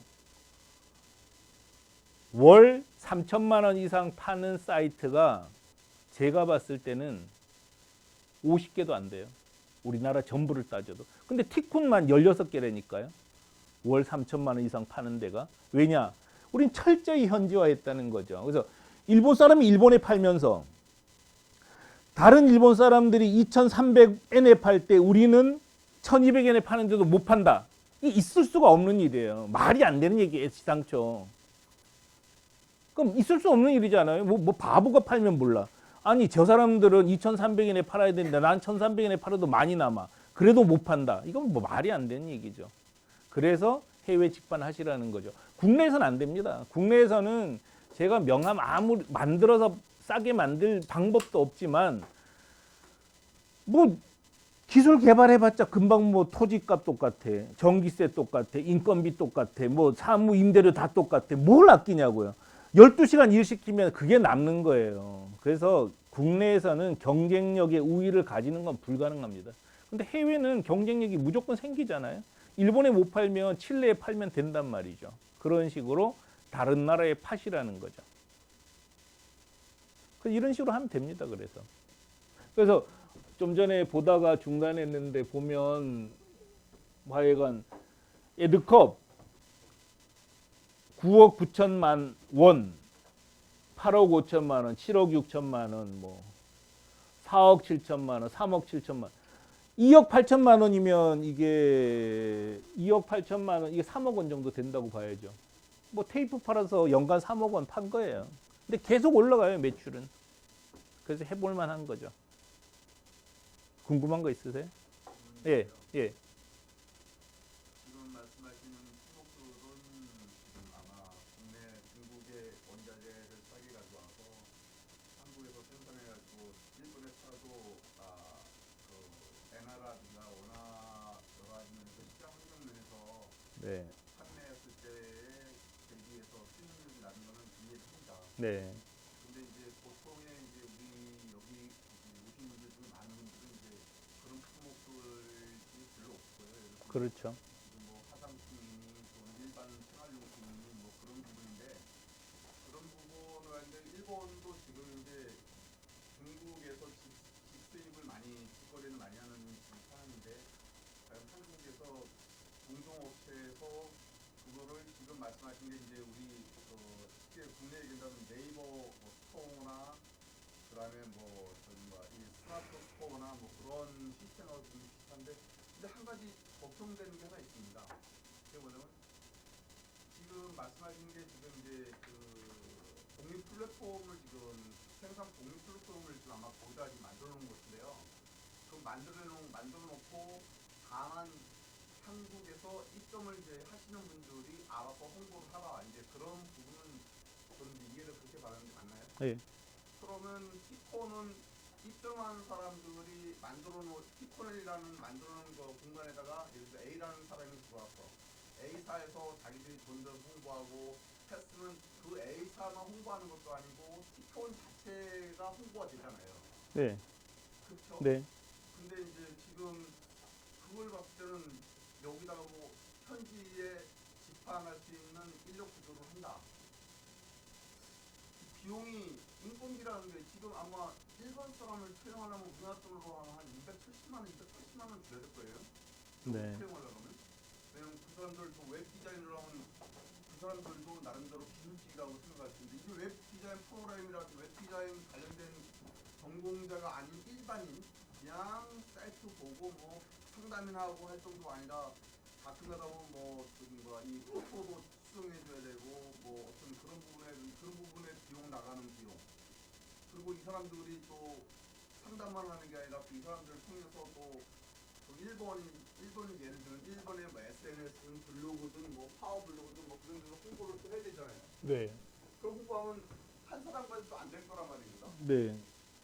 월 3천만 원 이상 파는 사이트가 제가 봤을 때는 50개도 안 돼요. 우리나라 전부를 따져도. 근데 티쿤만 16개라니까요. 월 3천만 원 이상 파는 데가. 왜냐? 우린 철저히 현지화했다는 거죠. 그래서 일본 사람이 일본에 팔면서 다른 일본 사람들이 2,300엔에 팔 때 우리는 1,200엔에 파는데도 못 판다. 이게 있을 수가 없는 일이에요. 말이 안 되는 얘기예요. 시상초. 그럼 있을 수 없는 일이잖아요. 뭐 바보가 팔면 몰라. 아니 저 사람들은 2,300엔에 팔아야 되는데 난 1,300엔에 팔아도 많이 남아. 그래도 못 판다. 이건 뭐 말이 안 되는 얘기죠. 그래서 해외 직판하시라는 거죠. 국내에서는 안 됩니다. 국내에서는 제가 명함 아무리 만들어서 싸게 만들 방법도 없지만 뭐 기술 개발해봤자 금방 뭐 토지값 똑같아, 전기세 똑같아, 인건비 똑같아, 뭐 사무 임대료 다 똑같아. 뭘 아끼냐고요. 12시간 일 시키면 그게 남는 거예요. 그래서 국내에서는 경쟁력의 우위를 가지는 건 불가능합니다. 근데 해외는 경쟁력이 무조건 생기잖아요. 일본에 못 팔면 칠레에 팔면 된단 말이죠. 그런 식으로 다른 나라에 파시라는 거죠. 이런 식으로 하면 됩니다. 그래서 좀 전에 보다가 중단했는데 보면 하여간 에드컵 9억 9천만 원, 8억 5천만 원, 7억 6천만 원, 뭐 4억 7천만 원, 3억 7천만 원, 2억 8천만 원이면 이게 2억 8천만 원, 이게 3억 원 정도 된다고 봐야죠. 뭐 테이프 팔아서 연간 3억 원 판 거예요. 근데 계속 올라가요, 매출은. 그래서 해볼 만한 거죠. 궁금한 거 있으세요? 예, 예. 지금 말씀하시는 품목들은 지금 아마 국내 중국의 원자재를 싸게 가져와서 한국에서 생산해가지고 일본에 팔아도 그 엔화라든가 원화 여러 가지 면에서 시장 환경 면에서 네, 판매했을 때에 대비해서 수익률이 낮은 거는 이해합니다. 네, 근데 이제 보통의 이제 우리 여기 오신 분들 중 많은 분들은 이제 그런 품목들이 별로 없고요. 예를 들어서 그렇죠. 뭐 화장품이니 또는 일반 생활용품이니 뭐 그런 부분인데 그런 부분을 하는데 일본도 지금 이제 중국에서 직수입을 많이 직거래를 많이 하는 상황인데 과연 한국에서 공동업체에서 그거를 지금 말씀하신 게 이제 우리 쉽게 국내에 얘기한다면 네이버 뭐 스토어나 그다음에 뭐 저기 이 스마트 스토어나 뭐 그런 시스템하고 좀 비슷한데 근데 한 가지 걱정되는 게 하나 있습니다. 그게 뭐냐면 지금 말씀하신 게 지금 이제 그 독립 플랫폼을 지금 생산 독립 플랫폼을 지금 아마 거기다 지금 만들어 놓은 것인데요. 그 만들어 놓고 다만 한국에서 입점을 이제 하시는 분들이 알아서 홍보를 하라. 이제 그런 부분은 저는 이제 이해를 그렇게 받았는데 맞나요? 예. 그러면 티콘은 입점한 사람들이 만들어 놓은 티콘이라는 만들어 놓은 거 공간에다가 예를 들어 A라는 사람이 들어왔어. A사에서 자기들이 돈을 홍보하고 했으면 그 A사만 홍보하는 것도 아니고 티콘 자체가 홍보가 되잖아요. 네. 그렇죠? 네. 근데 이제 지금 그걸 봤을 때는 여기다가 뭐 현지에 집행할 수 있는 인력 구조를 한다. 비용이 인건비라는 게 지금 아마 일반 사람을 채용하려면 우리나라 돈으로 한 270만 원, 280만 원 줘야 될 거예요. 네. 채용하려면. 왜냐면 그 사람들도 웹 디자인을 하면 그 사람들도 나름대로 기술직이라고 생각할 텐데 이게 웹 디자인 프로그램이라든지 웹 디자인 관련된 전공자가 아닌 일반인 그냥 사이트 보고 뭐 상담이나 하고 할 정도가 아니라 가끔가다 보면 뭐 저기 뭐야 이 포토도 수정해줘야 되고 뭐 어떤 그런 부분에 비용 나가는 비용 그리고 이 사람들이 또 상담만 하는 게 아니라 또 이 사람들을 통해서 또 일본 예를 들면 일본의 뭐 SNS든 블로그든 뭐 파워 블로그든 뭐 그런 데서 홍보를 또 해야 되잖아요. 네. 그런 홍보하면 한 사람까지도 안 될 거란 말입니다. 네.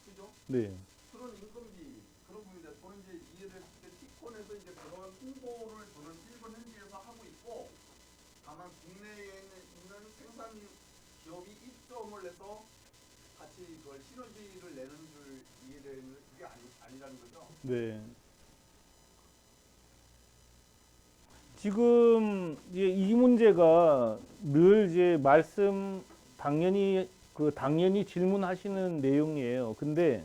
그죠? 네. 그런 인건비 그런 부분인데 저는 이제 이해를 했을 때 티콘에서 이제 그런 홍보를 저는 일본 현지에서 하고 있고 다만 국내에 있는 생산 기업이 입점을 해서 같이 그걸 시너지를 내는 줄 이해되는 그게 아니라는 거죠. 네. 지금 이제 이 문제가 늘 이제 당연히 질문하시는 내용이에요. 근데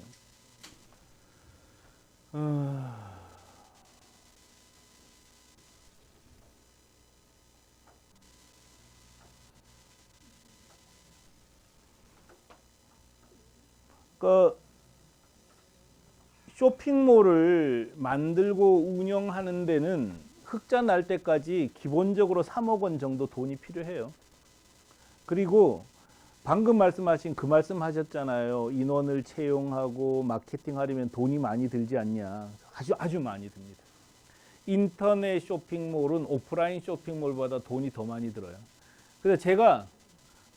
그 쇼핑몰을 만들고 운영하는 데는 흑자 날 때까지 기본적으로 3억 원 정도 돈이 필요해요. 그리고 방금 말씀하신 그 말씀 하셨잖아요. 인원을 채용하고 마케팅 하려면 돈이 많이 들지 않냐. 아주 많이 듭니다. 인터넷 쇼핑몰은 오프라인 쇼핑몰보다 돈이 더 많이 들어요. 그래서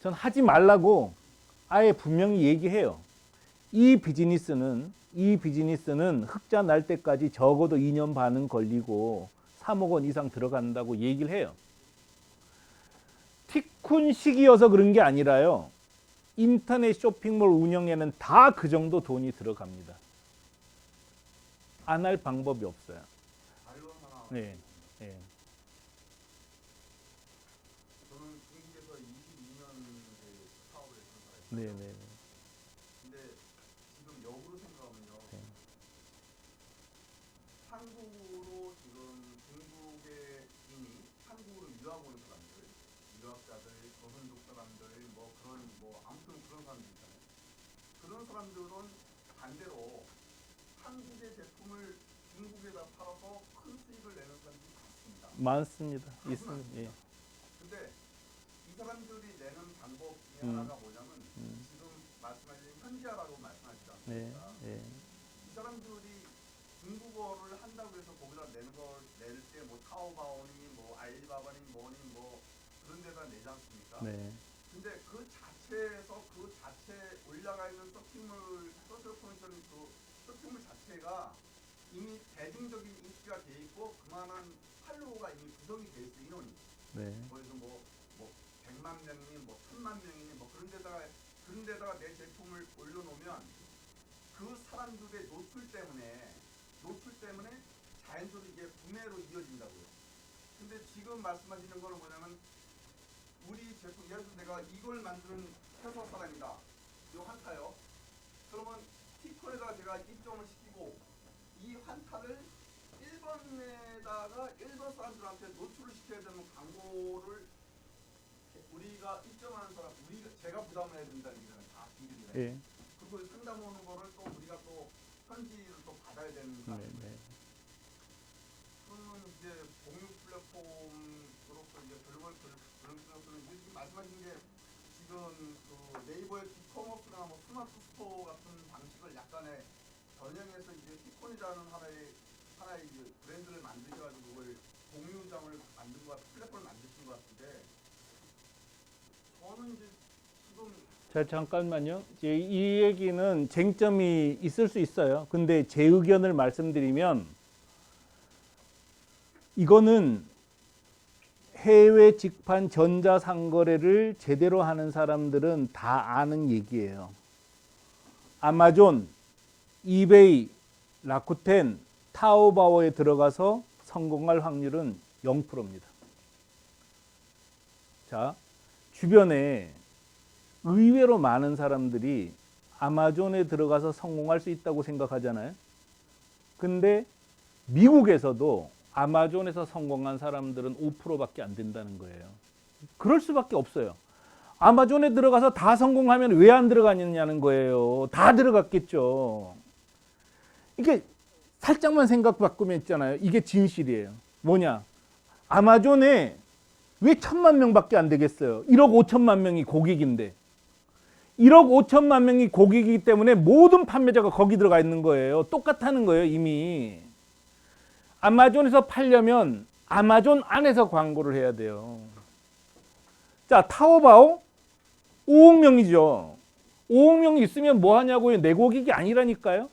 전 하지 말라고 아예 분명히 얘기해요. 이 비즈니스는 흑자 날 때까지 적어도 2년 반은 걸리고 3억 원 이상 들어간다고 얘기를 해요. 티쿤식이어서 그런 게 아니라요. 인터넷 쇼핑몰 운영에는 다 그 정도 돈이 들어갑니다. 안 할 방법이 없어요. 자료 하나. 네. 네. 저는 중국에서 22년 사업을 했던 사람이에요. 네, 네. 근데 지금 역으로 생각하면요. 네. 한국으로 지금 중국에 이미 한국으로 유학 온 사람들, 유학자들, 조선족 사람들, 뭐 그런 뭐 아무튼 그런 사람들 있잖아요. 그런 사람들은 반대로 한국의 제품을 중국에다 팔아서 큰 수익을 내는 사람들이 많습니다. 많습니다. 있습니다. 예. 근데 이 사람들이 내는 방법 중에 하나가 뭐냐면 지금 말씀하신 현지화라고 말씀하시지 네. 않습니까? 예. 이 사람들이 중국어를 한다고 해서 거기다 낼 때 뭐 타오바오니 뭐 알리바바니 뭐니 뭐 그런 데다 내지 않습니까? 네. 근데 그 자체에서 그 자체에 올라가 있는 쇼핑몰 자체가 이미 대중적인 인기가 돼 있고 그만한 팔로워가 이미 구성이 돼 있어 인원이. 네. 그래서 뭐 100만 명이니 뭐 1000만 명이니 뭐 그런 데다가 내 제품을 올려놓으면 그 사람들의 노출 때문에 자연스럽게 이게 구매로 이어진다고요. 근데 지금 말씀하시는 거는 뭐냐면 우리 제품 예를 들어 내가 이걸 만드는 회사 사람이다. 이 환타요. 그러면 티콘에다가 제가 입점을 시키고 이 환타를 일본 사람들한테 노출을 시켜야 되는 광고를 우리가 입점하는 사람, 제가 부담을 해야 된다는 얘기잖아요. 다 비밀이네. 예. 그리고 상담 오는 거를 또 우리가 또 현지를 또 받아야 되는 거 네. 아닙니까? 네. 그러면 이제 공유 플랫폼으로 글로벌 블랙스는 지금 말씀하신 게 지금 그 네이버의 빅커머스나 뭐 스마트 스토어 같은 방식을 약간의 변형해서 이제 티콘이라는 하나의 이제 브랜드를 만드셔가지고 그걸 공유장을 만든 것 같은 플랫폼을 만드신 것 같은데 저는 이제 지금 자, 잠깐만요. 이제 이 얘기는 쟁점이 있을 수 있어요. 근데 제 의견을 말씀드리면 이거는 해외 직판 전자상거래를 제대로 하는 사람들은 다 아는 얘기예요. 아마존, 이베이, 라쿠텐, 타오바오에 들어가서 성공할 확률은 0%입니다. 자, 주변에 의외로 많은 사람들이 아마존에 들어가서 성공할 수 있다고 생각하잖아요. 근데 미국에서도 아마존에서 성공한 사람들은 5%밖에 안 된다는 거예요. 그럴 수밖에 없어요. 아마존에 들어가서 다 성공하면 왜 안 들어가느냐는 거예요. 다 들어갔겠죠. 이게 살짝만 생각 바꾸면 있잖아요. 이게 진실이에요. 뭐냐? 아마존에 왜 1,000만 명밖에 안 되겠어요? 1억 5천만 명이 고객인데. 1억 5천만 명이 고객이기 때문에 모든 판매자가 거기 들어가 있는 거예요. 똑같다는 거예요, 이미. 아마존에서 팔려면 아마존 안에서 광고를 해야 돼요. 자, 타오바오 5억 명이죠. 5억 명이 있으면 뭐 하냐고요? 내 고객이 아니라니까요.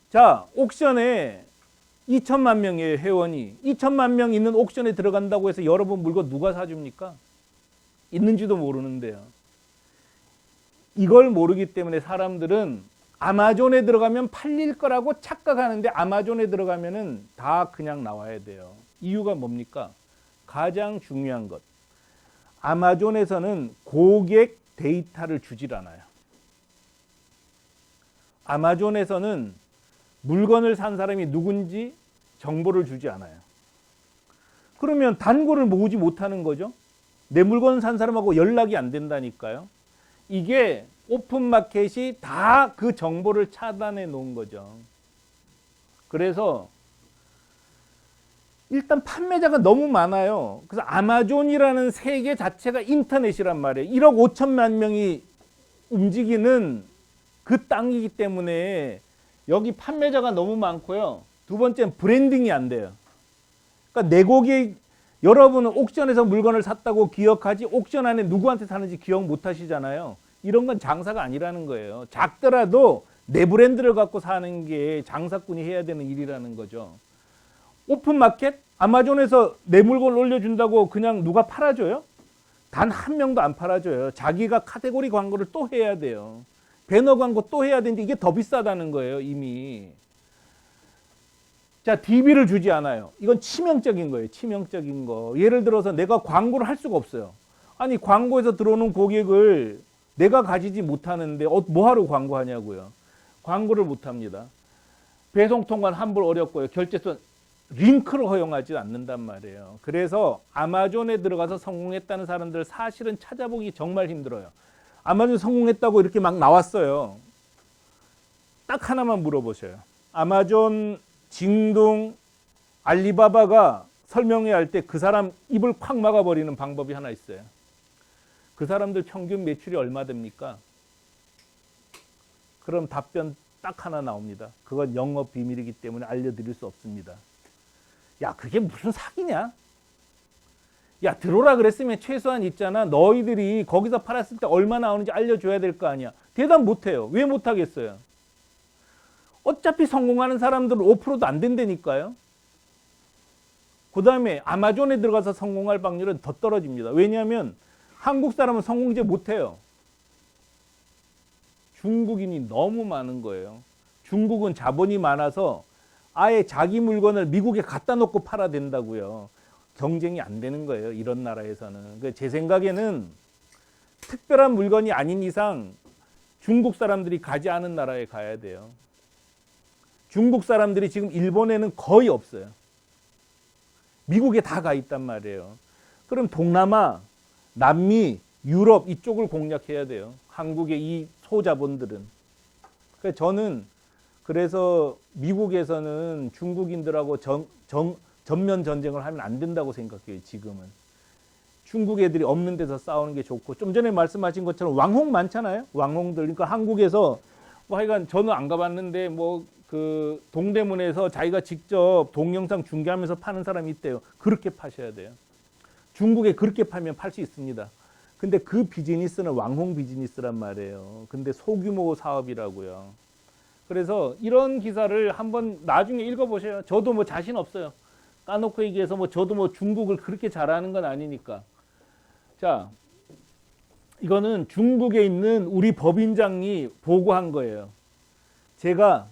자, 옥션에 2천만 명이에요, 회원이. 2천만 명 있는 옥션에 들어간다고 해서 여러분 물건 누가 사줍니까? 있는지도 모르는데요. 이걸 모르기 때문에 사람들은 아마존에 들어가면 팔릴 거라고 착각하는데 아마존에 들어가면은 다 그냥 나와야 돼요. 이유가 뭡니까? 가장 중요한 것. 아마존에서는 고객 데이터를 주질 않아요. 아마존에서는 물건을 산 사람이 누군지 정보를 주지 않아요. 그러면 단골을 모으지 못하는 거죠. 내 물건 산 사람하고 연락이 안 된다니까요. 이게 오픈마켓이 다 그 정보를 차단해 놓은 거죠. 그래서 일단 판매자가 너무 많아요. 그래서 아마존이라는 세계 자체가 인터넷이란 말이에요. 1억 5천만 명이 움직이는 그 땅이기 때문에 여기 판매자가 너무 많고요. 두 번째는 브랜딩이 안 돼요. 그러니까 내 고객, 여러분은 옥션에서 물건을 샀다고 기억하지 옥션 안에 누구한테 사는지 기억 못 하시잖아요. 이런 건 장사가 아니라는 거예요. 작더라도 내 브랜드를 갖고 사는 게 장사꾼이 해야 되는 일이라는 거죠. 오픈마켓? 아마존에서 내 물건을 올려준다고 그냥 누가 팔아줘요? 단 한 명도 안 팔아줘요. 자기가 카테고리 광고를 또 해야 돼요. 배너 광고 또 해야 되는데 이게 더 비싸다는 거예요, 이미. 자, DB를 주지 않아요. 이건 치명적인 거예요, 치명적인 거. 예를 들어서 내가 광고를 할 수가 없어요. 아니, 광고에서 들어오는 고객을 내가 가지지 못하는데 뭐하러 광고하냐고요. 광고를 못합니다. 배송통관 환불 어렵고요. 결제선 링크를 허용하지 않는단 말이에요. 그래서 아마존에 들어가서 성공했다는 사람들 사실은 찾아보기 정말 힘들어요. 아마존 성공했다고 이렇게 막 나왔어요. 딱 하나만 물어보셔요. 아마존, 징동, 알리바바가 설명해야 할 때 그 사람 입을 콱 막아버리는 방법이 하나 있어요. 그 사람들 평균 매출이 얼마 됩니까? 그럼 답변 딱 하나 나옵니다. 그건 영업 비밀이기 때문에 알려드릴 수 없습니다. 야, 그게 무슨 사기냐? 야, 들어오라 그랬으면 최소한 있잖아. 너희들이 거기서 팔았을 때 얼마 나오는지 알려줘야 될 거 아니야. 대답 못해요. 왜 못하겠어요? 어차피 성공하는 사람들은 5%도 안 된다니까요. 그 다음에 아마존에 들어가서 성공할 확률은 더 떨어집니다. 왜냐하면 한국 사람은 성공제 못해요. 중국인이 너무 많은 거예요. 중국은 자본이 많아서 아예 자기 물건을 미국에 갖다 놓고 팔아야 된다고요. 경쟁이 안 되는 거예요, 이런 나라에서는. 제 생각에는 특별한 물건이 아닌 이상 중국 사람들이 가지 않은 나라에 가야 돼요. 중국 사람들이 지금 일본에는 거의 없어요. 미국에 다 가 있단 말이에요. 그럼 동남아, 남미, 유럽 이쪽을 공략해야 돼요. 한국의 이 소자본들은. 저는 그래서 미국에서는 중국인들하고 전면 전쟁을 하면 안 된다고 생각해요. 지금은 중국 애들이 없는 데서 싸우는 게 좋고, 좀 전에 말씀하신 것처럼 왕홍 많잖아요. 왕홍들. 그러니까 한국에서 뭐 하여간 저는 안 가봤는데 뭐 그 동대문에서 자기가 직접 동영상 중계하면서 파는 사람이 있대요. 그렇게 파셔야 돼요. 중국에 그렇게 팔면 팔 수 있습니다. 근데 그 비즈니스는 왕홍 비즈니스란 말이에요. 근데 소규모 사업이라고요. 그래서 이런 기사를 한번 나중에 읽어보세요. 저도 뭐 자신 없어요. 까놓고 얘기해서 뭐 저도 뭐 중국을 그렇게 잘하는 건 아니니까. 자, 이거는 중국에 있는 우리 법인장이 보고한 거예요. 제가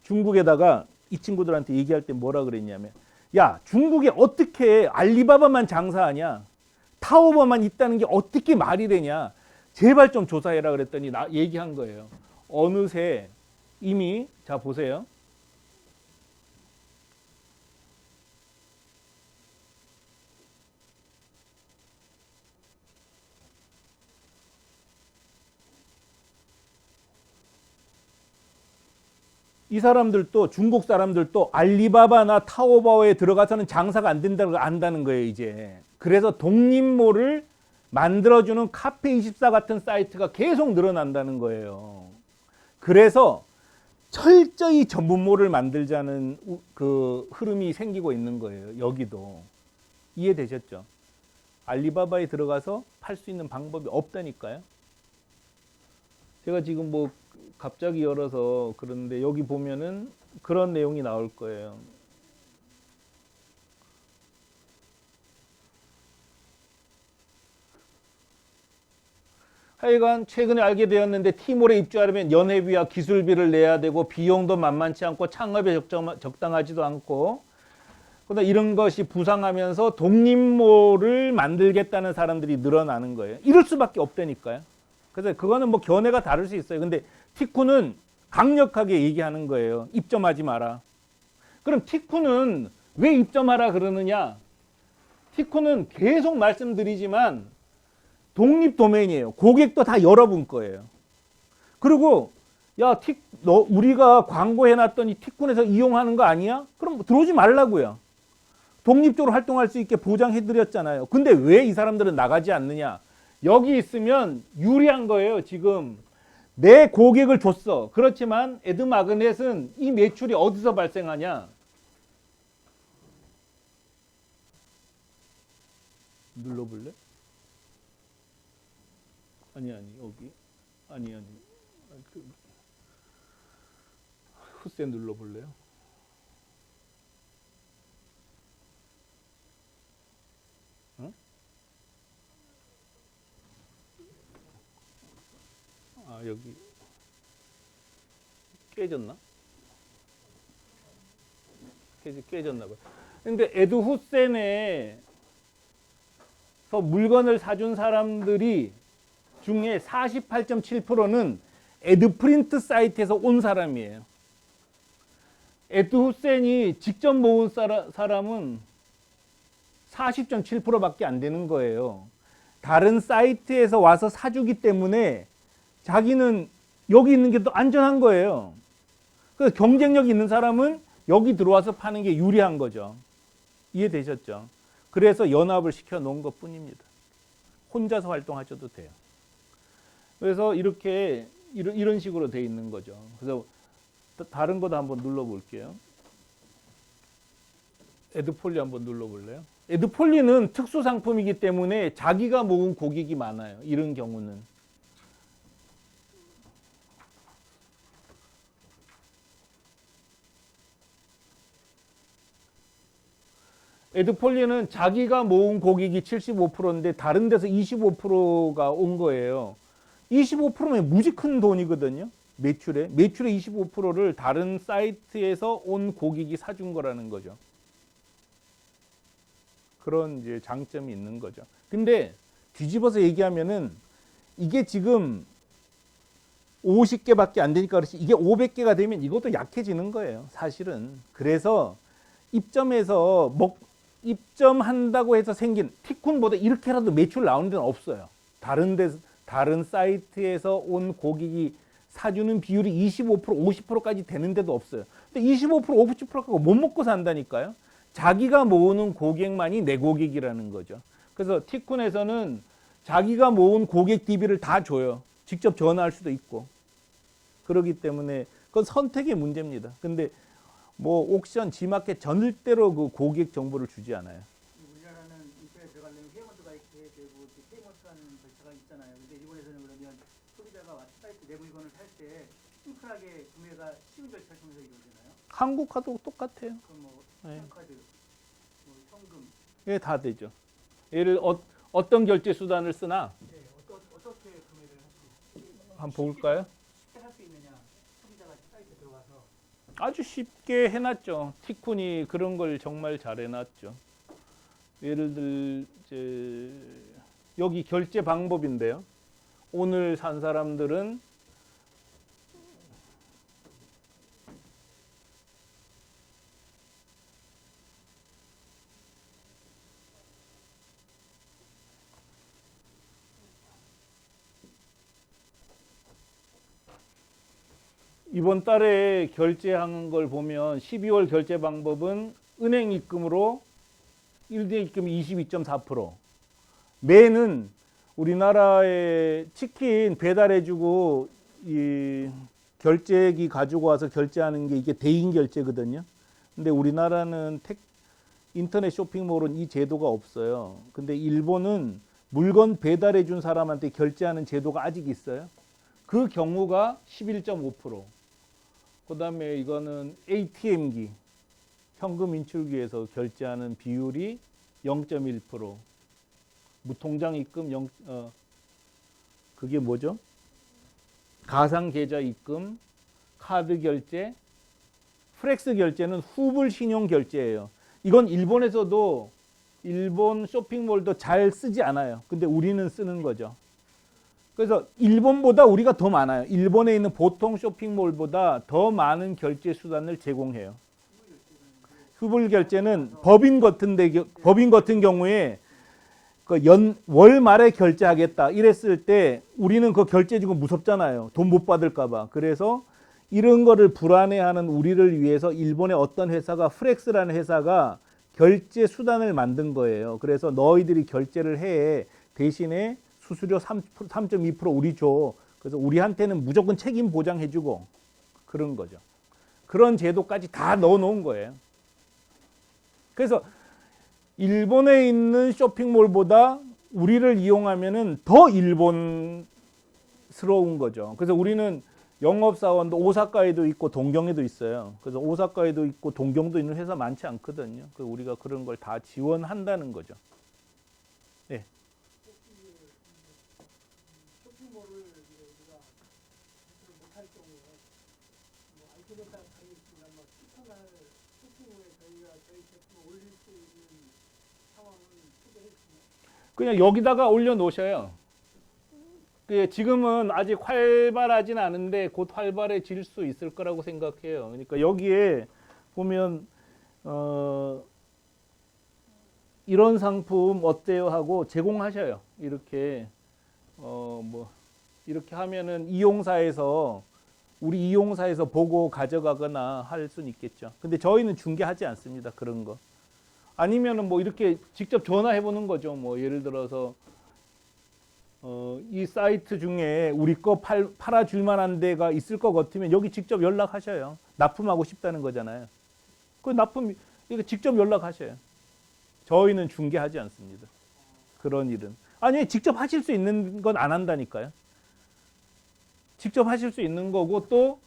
중국에다가 이 친구들한테 얘기할 때 뭐라 그랬냐면, 야, 중국에 어떻게 알리바바만 장사하냐? 타오바만 있다는 게 어떻게 말이 되냐? 제발 좀 조사해라 그랬더니 얘기한 거예요. 어느새 이미, 자 보세요. 이 사람들도, 중국 사람들도 알리바바나 타오바오에 들어가서는 장사가 안 된다는 걸 안다는 거예요, 이제. 그래서 독립몰을 만들어주는 카페24 같은 사이트가 계속 늘어난다는 거예요. 그래서 철저히 전문몰을 만들자는 그 흐름이 생기고 있는 거예요, 여기도. 이해되셨죠? 알리바바에 들어가서 팔 수 있는 방법이 없다니까요. 제가 지금 뭐 갑자기 열어서 그런데 여기 보면은 그런 내용이 나올 거예요. 하여간 최근에 알게 되었는데 티몰에 입주하려면 연회비와 기술비를 내야 되고 비용도 만만치 않고 창업에 적당하지도 않고, 그러다 이런 것이 부상하면서 독립몰을 만들겠다는 사람들이 늘어나는 거예요. 이럴 수밖에 없다니까요. 그래서 그거는 뭐 견해가 다를 수 있어요. 근데 티쿠는 강력하게 얘기하는 거예요. 입점하지 마라. 그럼 티쿠는 왜 입점하라 그러느냐? 티쿠는 계속 말씀드리지만 독립 도메인이에요. 고객도 다 여러분 거예요. 그리고 야, 너 우리가 광고해놨더니 티쿤에서 이용하는 거 아니야? 그럼 들어오지 말라고요. 독립적으로 활동할 수 있게 보장해드렸잖아요. 근데 왜 이 사람들은 나가지 않느냐? 여기 있으면 유리한 거예요. 지금 내 고객을 줬어. 그렇지만 에드마그넷은 이 매출이 어디서 발생하냐? 눌러볼래? 아니 여기 아니 후세 눌러볼래요? 응? 아 여기 깨졌나? 깨졌나 봐요. 근데 에드 후센에서 물건을 사준 사람들이 중에 48.7%는 에드프린트 사이트에서 온 사람이에요. 에드 후센이 직접 모은 사람은 40.7%밖에 안 되는 거예요. 다른 사이트에서 와서 사주기 때문에 자기는 여기 있는 게 더 안전한 거예요. 그래서 경쟁력 있는 사람은 여기 들어와서 파는 게 유리한 거죠. 이해되셨죠? 그래서 연합을 시켜 놓은 것 뿐입니다. 혼자서 활동하셔도 돼요. 그래서 이렇게 이런 식으로 돼 있는 거죠. 그래서 다른 것도 한번 눌러볼게요. 에드폴리 한번 눌러볼래요? 에드폴리는 특수 상품이기 때문에 자기가 모은 고객이 많아요. 이런 경우는. 에드폴리는 자기가 모은 고객이 75%인데 다른 데서 25%가 온 거예요. 25%면 무지 큰 돈이거든요. 매출의 25%를 다른 사이트에서 온 고객이 사준 거라는 거죠. 그런 이제 장점이 있는 거죠. 근데 뒤집어서 얘기하면은 이게 지금 50개밖에 안 되니까 그렇지, 이게 500개가 되면 이것도 약해지는 거예요, 사실은. 그래서 입점한다고 해서 생긴 티쿤보다 이렇게라도 매출 나오는 데는 없어요. 다른 사이트에서 온 고객이 사주는 비율이 25%, 50%까지 되는 데도 없어요. 근데 25%, 50%가 못 먹고 산다니까요. 자기가 모으는 고객만이 내 고객이라는 거죠. 그래서 티쿤에서는 자기가 모은 고객 DB를 다 줘요. 직접 전화할 수도 있고. 그렇기 때문에 그건 선택의 문제입니다. 근데 뭐 옥션, G마켓 절대로 그 고객 정보를 주지 않아요. 우리나라는 인터넷 들어가려면 페이먼트 가입해야 되고 페이먼트라는 절차가 있잖아요. 근데 일본에서는 그러면 소비자가 사이트 내 물건을 살 때 심플하게 구매가 쉬운 절차를 통해서 이루어지나요? 한국화도 똑같아요. 그럼 뭐 네. 카드, 뭐 현금, 예, 다 되죠. 예를 어떤 결제 수단을 쓰나 네, 어떻게 구매를 할 수 있어요? 한번 볼까요? 쉽게 할 수 있느냐? 소비자가 사이트에 들어가서 아주 쉽게 해놨죠. 티쿤이 그런 걸 정말 잘 해놨죠. 예를 들 이제 여기 결제 방법인데요. 오늘 산 사람들은 이번 달에 결제한 걸 보면 12월 결제 방법은 은행 입금으로 1대 입금이 22.4%. 매는 우리나라에 치킨 배달해주고 이 결제기 가지고 와서 결제하는 게 이게 대인 결제거든요. 근데 우리나라는 인터넷 쇼핑몰은 이 제도가 없어요. 근데 일본은 물건 배달해준 사람한테 결제하는 제도가 아직 있어요. 그 경우가 11.5%. 그 다음에 이거는 ATM기, 현금 인출기에서 결제하는 비율이 0.1%. 무통장 입금 그게 뭐죠? 가상 계좌 입금, 카드 결제, 프렉스 결제는 후불 신용 결제예요. 이건 일본에서도 일본 쇼핑몰도 잘 쓰지 않아요. 근데 우리는 쓰는 거죠. 그래서 일본보다 우리가 더 많아요. 일본에 있는 보통 쇼핑몰보다 더 많은 결제 수단을 제공해요. 후불 결제는 법인 같은 경우에 월 말에 결제하겠다 이랬을 때 우리는 그 결제 지금 무섭잖아요. 돈 못 받을까 봐. 그래서 이런 거를 불안해하는 우리를 위해서 일본의 어떤 회사가 프렉스라는 회사가 결제 수단을 만든 거예요. 그래서 너희들이 결제를 해. 대신에 수수료 3.2% 우리 줘. 그래서 우리한테는 무조건 책임 보장해주고 그런 거죠. 그런 제도까지 다 넣어놓은 거예요. 그래서 일본에 있는 쇼핑몰보다 우리를 이용하면은 더 일본스러운 거죠. 그래서 우리는 영업사원도 오사카에도 있고 동경에도 있어요. 그래서 오사카에도 있고 동경도 있는 회사 많지 않거든요. 그래서 우리가 그런 걸 다 지원한다는 거죠. 네. 쇼핑몰을 우리가 못할 경우에 뭐 알뜰했다 가겠지만 뭐 추천할 쇼핑몰에 저희가 저희 제품을 올릴 수 있는 상황은 소개했습니다. 그냥 여기다가 올려놓으셔요. 지금은 아직 활발하진 않은데 곧 활발해질 수 있을 거라고 생각해요. 그러니까 여기에 보면 이런 상품 어때요 하고 제공하셔요. 이렇게 뭐 이렇게 하면은 우리 이용사에서 보고 가져가거나 할 수는 있겠죠. 근데 저희는 중개하지 않습니다. 그런 거. 아니면은 뭐 이렇게 직접 전화해 보는 거죠. 뭐 예를 들어서 이 사이트 중에 우리 거 팔아줄 만한 데가 있을 것 같으면 여기 직접 연락하셔요. 납품하고 싶다는 거잖아요. 그 납품 이거 직접 연락하셔요. 저희는 중개하지 않습니다. 그런 일은. 아니 직접 하실 수 있는 건 안 한다니까요. 직접 하실 수 있는 거고 또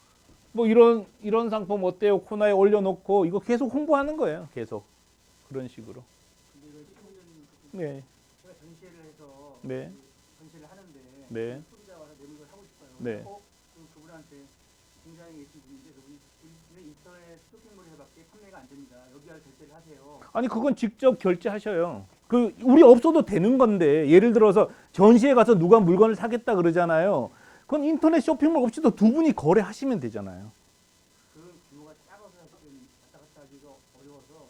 뭐 이런 상품 어때요? 코너에 올려놓고 이거 계속 홍보하는 거예요. 계속 그런 식으로. 근데 이거 시청자님 네, 제가 전시회를 해서 네, 전시를 하는데 네, 소비자 와서 내 물건 사고 싶어요. 네. 그분한테 공장에 계신 분인데 그분이 우리는 인터넷 쇼핑몰에서밖에 판매가 안 됩니다. 여기 와서 결제를 하세요. 아니 그건 직접 결제하셔요. 우리 없어도 되는 건데 예를 들어서 전시회 가서 누가 물건을 사겠다 그러잖아요. 그건 인터넷 쇼핑몰 없이도 두 분이 거래하시면 되잖아요. 그 규모가 작아서 지금 왔다 갔다 하기가 어려워서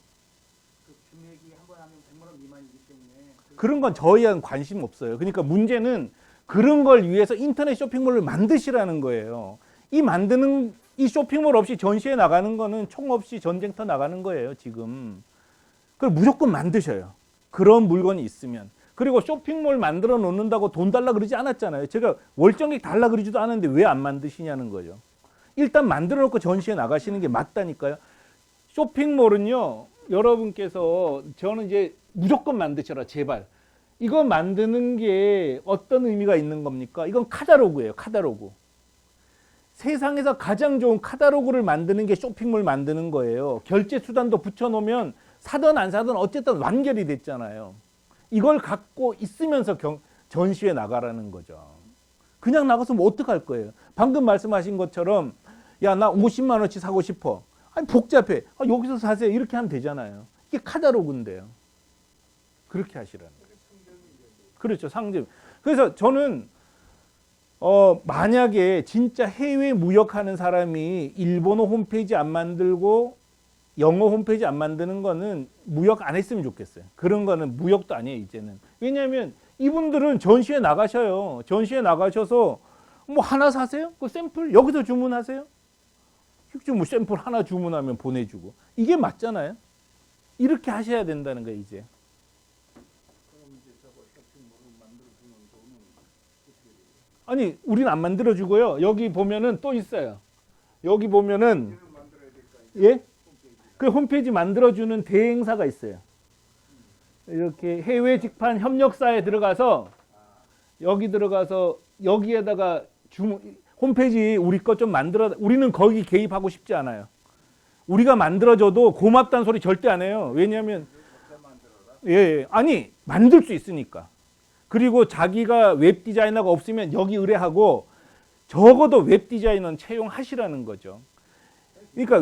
그 금액이 한 번 하면 100만 원 미만이기 때문에 그런 건 저희한테 관심 없어요. 그러니까 문제는 그런 걸 위해서 인터넷 쇼핑몰을 만드시라는 거예요. 이 쇼핑몰 없이 전시회 나가는 거는 총 없이 전쟁터 나가는 거예요, 지금. 그걸 무조건 만드셔요. 그런 물건이 있으면. 그리고 쇼핑몰 만들어 놓는다고 돈 달라 그러지 않았잖아요. 제가 월정액 달라 그러지도 않았는데 왜 안 만드시냐는 거죠. 일단 만들어 놓고 전시회 나가시는 게 맞다니까요. 쇼핑몰은요, 여러분께서 저는 이제 무조건 만드셔라, 제발. 이거 만드는 게 어떤 의미가 있는 겁니까? 이건 카탈로그예요, 카탈로그. 세상에서 가장 좋은 카탈로그를 만드는 게 쇼핑몰 만드는 거예요. 결제 수단도 붙여놓으면 사든 안 사든 어쨌든 완결이 됐잖아요. 이걸 갖고 있으면서 전시회 나가라는 거죠. 그냥 나가서 뭐 어떡할 거예요? 방금 말씀하신 것처럼 야, 나 50만 원치 사고 싶어. 아니 복잡해. 여기서 사세요. 이렇게 하면 되잖아요. 이게 카탈로그인데요. 그렇게 하시라는 거예요. 그렇죠. 상점. 그래서 저는 만약에 진짜 해외 무역하는 사람이 일본어 홈페이지 안 만들고 영어 홈페이지 안 만드는 거는 무역 안 했으면 좋겠어요. 그런 거는 무역도 아니에요, 이제는. 왜냐하면 이분들은 전시회 나가셔요. 전시회 나가셔서 뭐 하나 사세요? 그 샘플 여기서 주문하세요? 뭐 샘플 하나 주문하면 보내주고. 이게 맞잖아요. 이렇게 하셔야 된다는 거예요, 이제. 아니, 우리는 안 만들어주고요. 여기 보면은 또 있어요. 여기 보면은, 예? 그 홈페이지 만들어주는 대행사가 있어요. 이렇게 해외 직판 협력사에 들어가서, 여기 들어가서, 여기에다가 홈페이지 우리 거 좀 우리는 거기 개입하고 싶지 않아요. 우리가 만들어줘도 고맙다는 소리 절대 안 해요. 왜냐하면, 예, 아니, 만들 수 있으니까. 그리고 자기가 웹 디자이너가 없으면 여기 의뢰하고 적어도 웹 디자이너는 채용하시라는 거죠. 그러니까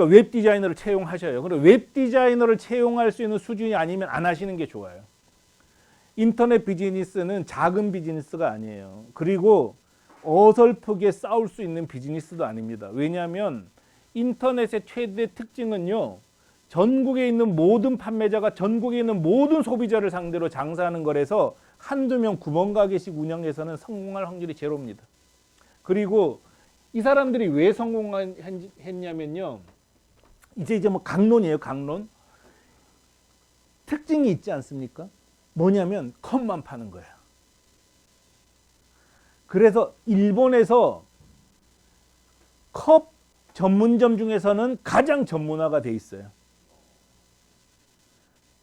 웹 디자이너를 채용하셔요. 그리고 웹 디자이너를 채용할 수 있는 수준이 아니면 안 하시는 게 좋아요. 인터넷 비즈니스는 작은 비즈니스가 아니에요. 그리고 어설프게 싸울 수 있는 비즈니스도 아닙니다. 왜냐하면 인터넷의 최대 특징은요, 전국에 있는 모든 판매자가 전국에 있는 모든 소비자를 상대로 장사하는 거라서 한두 명 구멍가게식 운영에서는 성공할 확률이 제로입니다. 그리고 이 사람들이 왜 성공했냐면요, 이제 뭐 강론이에요, 강론. 특징이 있지 않습니까? 뭐냐면 컵만 파는 거예요. 그래서 일본에서 컵 전문점 중에서는 가장 전문화가 돼 있어요.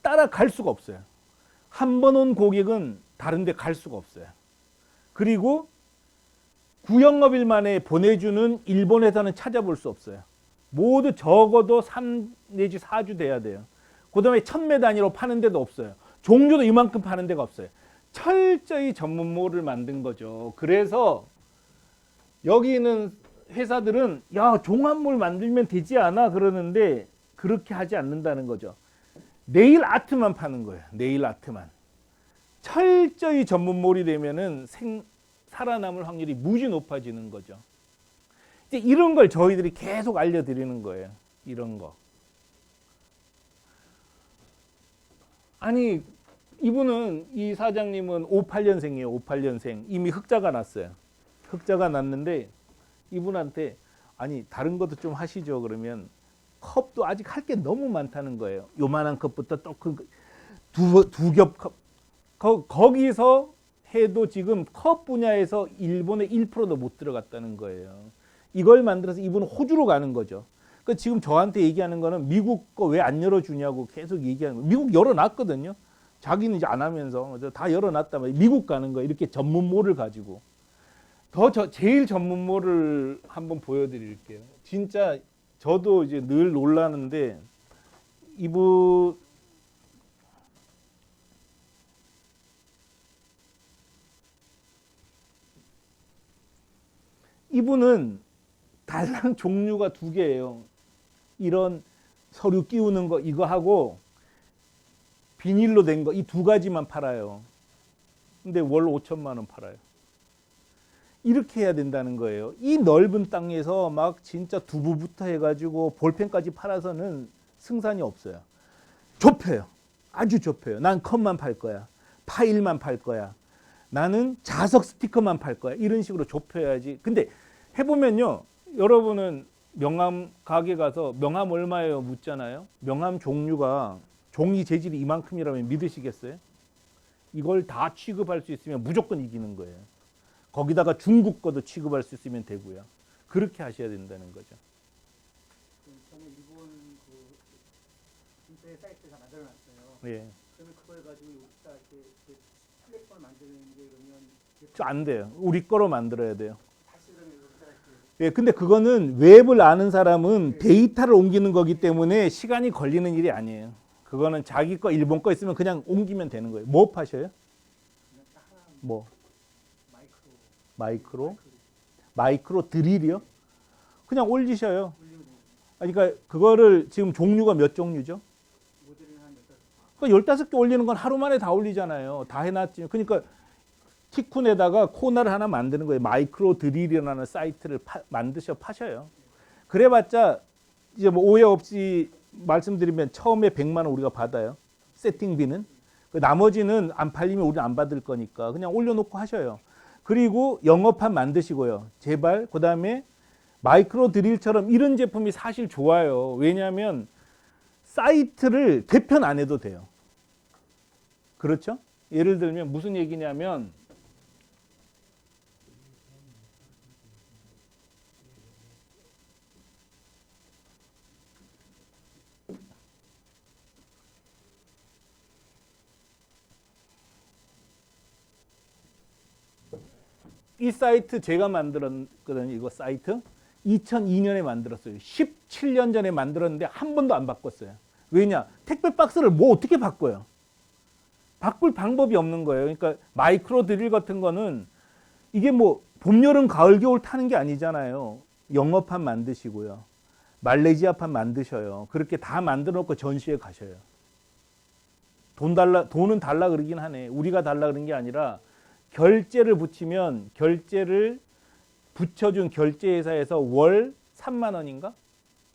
따라갈 수가 없어요. 한 번 온 고객은 다른 데 갈 수가 없어요. 그리고 구영업일 만에 보내주는 일본 회사는 찾아볼 수 없어요. 모두 적어도 3 내지 4주 돼야 돼요. 그 다음에 1000매 단위로 파는 데도 없어요. 종류도 이만큼 파는 데가 없어요. 철저히 전문몰을 만든 거죠. 그래서 여기 있는 회사들은 야, 종합몰 만들면 되지 않아 그러는데 그렇게 하지 않는다는 거죠. 네일 아트만 파는 거예요. 네일 아트만. 철저히 전문몰이 되면은 살아남을 확률이 무지 높아지는 거죠. 이제 이런 걸 저희들이 계속 알려드리는 거예요. 이런 거. 아니, 이분은, 이 사장님은 58년생이에요. 58년생. 이미 흑자가 났어요. 흑자가 났는데 이분한테 아니 다른 것도 좀 하시죠. 그러면 컵도 아직 할 게 너무 많다는 거예요. 요만한 컵부터 또 두 겹 컵. 거기서 해도 지금 컵 분야에서 일본의 1%도 못 들어갔다는 거예요. 이걸 만들어서 이분은 호주로 가는 거죠. 그러니까 지금 저한테 얘기하는 거는 미국 거 왜 안 열어주냐고 계속 얘기하는 거예요. 미국 열어놨거든요. 자기는 이제 안 하면서 다 열어놨다면 미국 가는 거예요. 이렇게 전문몰을 가지고. 제일 전문몰을 한번 보여드릴게요. 진짜 저도 이제 늘 놀라는데 이분은 달랑 종류가 2개예요. 이런 서류 끼우는 거 이거 하고 비닐로 된 거 이 2가지만 팔아요. 근데 월 5천만 원 팔아요. 이렇게 해야 된다는 거예요. 이 넓은 땅에서 막 진짜 두부부터 해가지고 볼펜까지 팔아서는 승산이 없어요. 좁혀요. 아주 좁혀요. 난 컵만 팔 거야. 파일만 팔 거야. 나는 자석 스티커만 팔 거야. 이런 식으로 좁혀야지. 근데 해보면요. 여러분은 명함 가게 가서 명함 얼마예요 묻잖아요. 명함 종류가 종이 재질이 이만큼이라면 믿으시겠어요? 이걸 다 취급할 수 있으면 무조건 이기는 거예요. 거기다가 중국 거도 취급할 수 있으면 되고요. 그렇게 하셔야 된다는 거죠. 저는 일본 그 인터넷 사이트가 만들어놨어요. 예. 그러면 그걸 가지고 여기다 이렇게 플랫폼을 만드는 게 그러면 안 돼요. 우리 거로 만들어야 돼요. 다시 그러면 여기다 이렇게 예, 근데 그거는 웹을 아는 사람은 데이터를 옮기는 거기 때문에 시간이 걸리는 일이 아니에요. 그거는 자기 거 일본 거 있으면 그냥 옮기면 되는 거예요. 뭐 파셔요? 그냥 딱 하나 뭐 마이크로 마이크로 드릴이요? 그냥 올리셔요. 올리면 돼요. 그러니까 그거를 지금 종류가 몇 종류죠? 모델은 한 15. 그러니까 15개 올리는 건 하루 만에 다 올리잖아요. 다 해놨지. 그러니까 티쿤에다가 코너를 하나 만드는 거예요. 마이크로 드릴이라는 사이트를 파셔요. 그래봤자 이제 뭐 오해 없이 말씀드리면 처음에 100만 원 우리가 받아요. 세팅비는. 그 나머지는 안 팔리면 우리는 안 받을 거니까 그냥 올려놓고 하셔요. 그리고 영업판 만드시고요. 제발. 그다음에 마이크로 드릴처럼 이런 제품이 사실 좋아요. 왜냐하면 사이트를 개편 안 해도 돼요. 그렇죠? 예를 들면 무슨 얘기냐면 이 사이트 제가 만들었거든요. 이거 사이트 2002년에 만들었어요. 17년 전에 만들었는데 한 번도 안 바꿨어요. 왜냐? 택배 박스를 뭐 어떻게 바꿔요? 바꿀 방법이 없는 거예요. 그러니까 마이크로 드릴 같은 거는 이게 뭐 봄, 여름, 가을, 겨울 타는 게 아니잖아요. 영어판 만드시고요. 말레이시아판 만드셔요. 그렇게 다 만들어 놓고 전시회 가셔요. 돈은 달라 그러긴 하네. 우리가 달라 그런 게 아니라 결제를 붙이면 결제를 붙여준 결제회사에서 월 3만 원인가?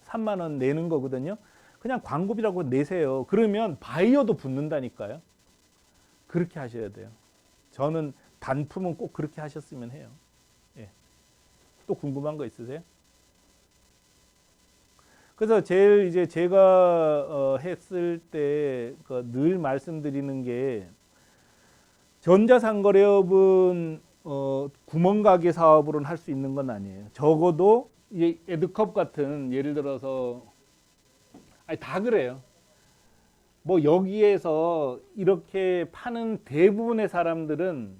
3만 원 내는 거거든요. 그냥 광고비라고 내세요. 그러면 바이어도 붙는다니까요. 그렇게 하셔야 돼요. 저는 단품은 꼭 그렇게 하셨으면 해요. 예. 또 궁금한 거 있으세요? 그래서 제일 이제 제가 했을 때 늘 말씀드리는 게 전자상거래업은 구멍가게 사업으로는 할 수 있는 건 아니에요. 적어도 이 에드컵 같은 예를 들어서 아니 다 그래요. 뭐 여기에서 이렇게 파는 대부분의 사람들은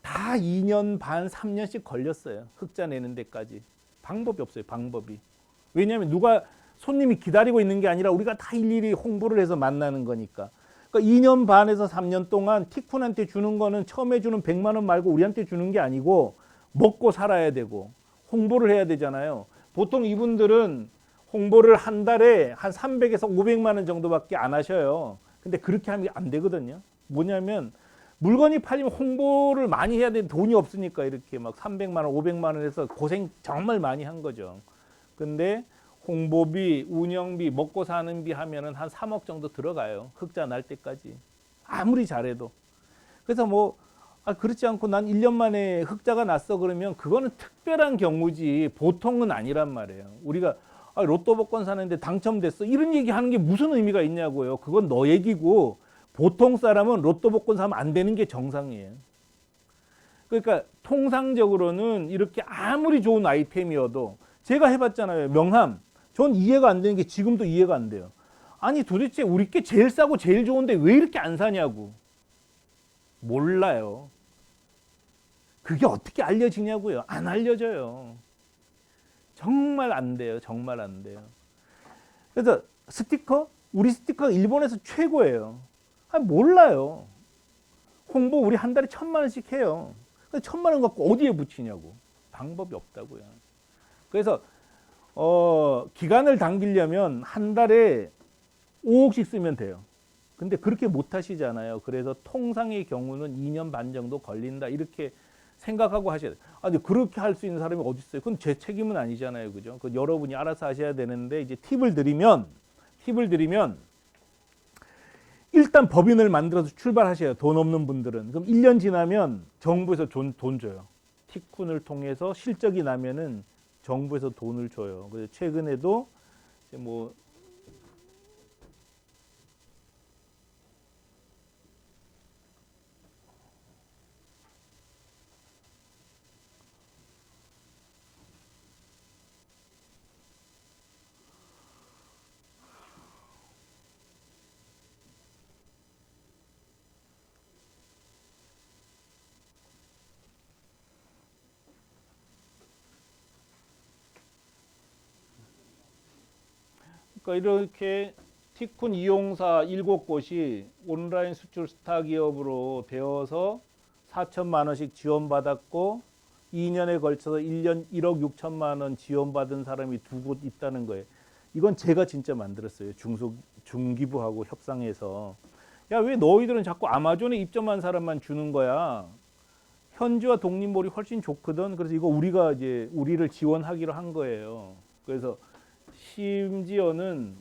다 2년 반, 3년씩 걸렸어요. 흑자 내는 데까지. 방법이 없어요. 방법이. 왜냐하면 누가 손님이 기다리고 있는 게 아니라 우리가 다 일일이 홍보를 해서 만나는 거니까. 그러니까 2년 반에서 3년 동안 티쿤한테 주는 거는 처음에 주는 100만 원 말고 우리한테 주는 게 아니고 먹고 살아야 되고 홍보를 해야 되잖아요. 보통 이분들은 홍보를 한 달에 한 300에서 500만 원 정도밖에 안 하셔요. 근데 그렇게 하면 안 되거든요. 뭐냐면 물건이 팔리면 홍보를 많이 해야 되는데 돈이 없으니까 이렇게 막 300만 원, 500만 원 해서 고생 정말 많이 한 거죠. 근데 홍보비, 운영비, 먹고 사는 비 하면은 한 3억 정도 들어가요. 흑자 날 때까지. 아무리 잘해도. 그래서 뭐 그렇지 않고 난 1년 만에 흑자가 났어 그러면 그거는 특별한 경우지 보통은 아니란 말이에요. 우리가 로또 복권 사는데 당첨됐어. 이런 얘기 하는 게 무슨 의미가 있냐고요. 그건 너 얘기고 보통 사람은 로또 복권 사면 안 되는 게 정상이에요. 그러니까 통상적으로는 이렇게 아무리 좋은 아이템이어도 제가 해봤잖아요. 명함. 전 이해가 안 되는 게 지금도 이해가 안 돼요. 아니 도대체 우리 게 제일 싸고 제일 좋은데 왜 이렇게 안 사냐고. 몰라요. 그게 어떻게 알려지냐고요. 안 알려져요. 정말 안 돼요. 정말 안 돼요. 그래서 스티커? 우리 스티커 일본에서 최고예요. 몰라요. 홍보 우리 한 달에 1,000만 원씩 해요. 1,000만 원 갖고 어디에 붙이냐고. 방법이 없다고요. 그래서 기간을 당기려면 한 달에 5억씩 쓰면 돼요. 근데 그렇게 못 하시잖아요. 그래서 통상의 경우는 2년 반 정도 걸린다. 이렇게 생각하고 하셔야 돼요. 아니 그렇게 할 수 있는 사람이 어디 있어요? 그건 제 책임은 아니잖아요. 그죠? 그 여러분이 알아서 하셔야 되는데 이제 팁을 드리면 일단 법인을 만들어서 출발하셔요. 돈 없는 분들은. 그럼 1년 지나면 정부에서 돈 줘요. 티쿤을 통해서 실적이 나면은 정부에서 돈을 줘요. 그래서 최근에도 이제 뭐 그러니까 이렇게 티쿤 이용사 7곳이 온라인 수출 스타 기업으로 되어서 4천만 원씩 지원받았고 2년에 걸쳐서 1년 1억 6천만 원 지원받은 사람이 2곳 있다는 거예요. 이건 제가 진짜 만들었어요. 중기부하고 협상해서. 야, 왜 너희들은 자꾸 아마존에 입점한 사람만 주는 거야? 현지와 독립몰이 훨씬 좋거든. 그래서 이거 우리가 이제 우리를 지원하기로 한 거예요. 그래서 심지어는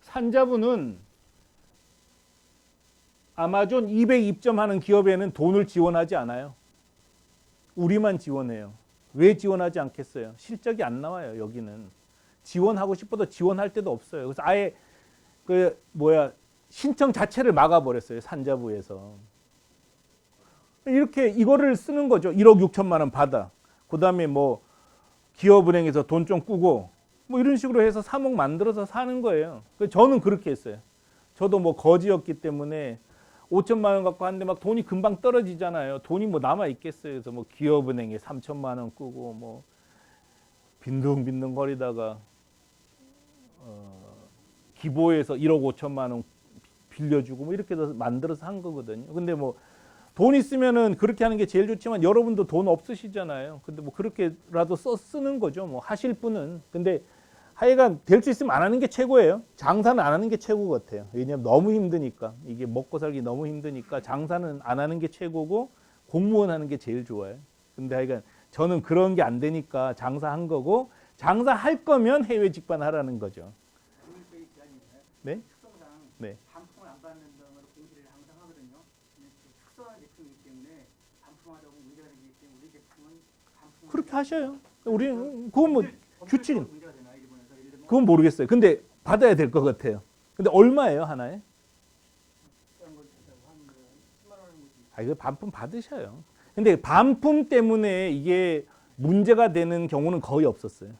산자부는 아마존 200 입점하는 기업에는 돈을 지원하지 않아요. 우리만 지원해요. 왜 지원하지 않겠어요? 실적이 안 나와요. 여기는 지원하고 싶어도 지원할 데도 없어요. 그래서 아예 신청 자체를 막아버렸어요. 산자부에서. 이렇게 이거를 쓰는 거죠. 1억 6천만 원 받아. 그다음에 뭐 기업은행에서 돈 좀 꾸고 뭐 이런 식으로 해서 3억 만들어서 사는 거예요. 저는 그렇게 했어요. 저도 뭐 거지였기 때문에 5천만 원 갖고 하는데 막 돈이 금방 떨어지잖아요. 돈이 뭐 남아 있겠어요. 그래서 뭐 기업은행에 3천만 원 꾸고 뭐 빈둥빈둥 거리다가 기보에서 1억 5천만 원 빌려주고 뭐 이렇게 해서 만들어서 한 거거든요. 근데 뭐 돈 있으면은 그렇게 하는 게 제일 좋지만 여러분도 돈 없으시잖아요. 근데 뭐 그렇게라도 쓰는 거죠. 뭐 하실 분은. 근데 하여간 될 수 있으면 안 하는 게 최고예요. 장사는 안 하는 게 최고 같아요. 왜냐하면 너무 힘드니까. 이게 먹고 살기 너무 힘드니까 장사는 안 하는 게 최고고 공무원 하는 게 제일 좋아요. 근데 하여간 저는 그런 게 안 되니까 장사한 거고 장사할 거면 해외 직반하라는 거죠. 네? 특성상 네. 반품을 안 받는 점으로 공시를 항상 하거든요. 근데 특수한 제품이기 때문에 반품하려고 문제가 되기 때문에 우리 제품은 반품 그렇게 하셔요. 우리 그건 뭐 규칙 문제가 되나 일본에서 예를 들면 그건 모르겠어요. 근데 받아야 될 것 같아요. 근데 얼마예요 하나에? 비싼 걸 사자고 하면 10만 원을 못 아, 이거 반품 받으셔요. 근데 반품 때문에 이게 문제가 되는 경우는 거의 없었어요.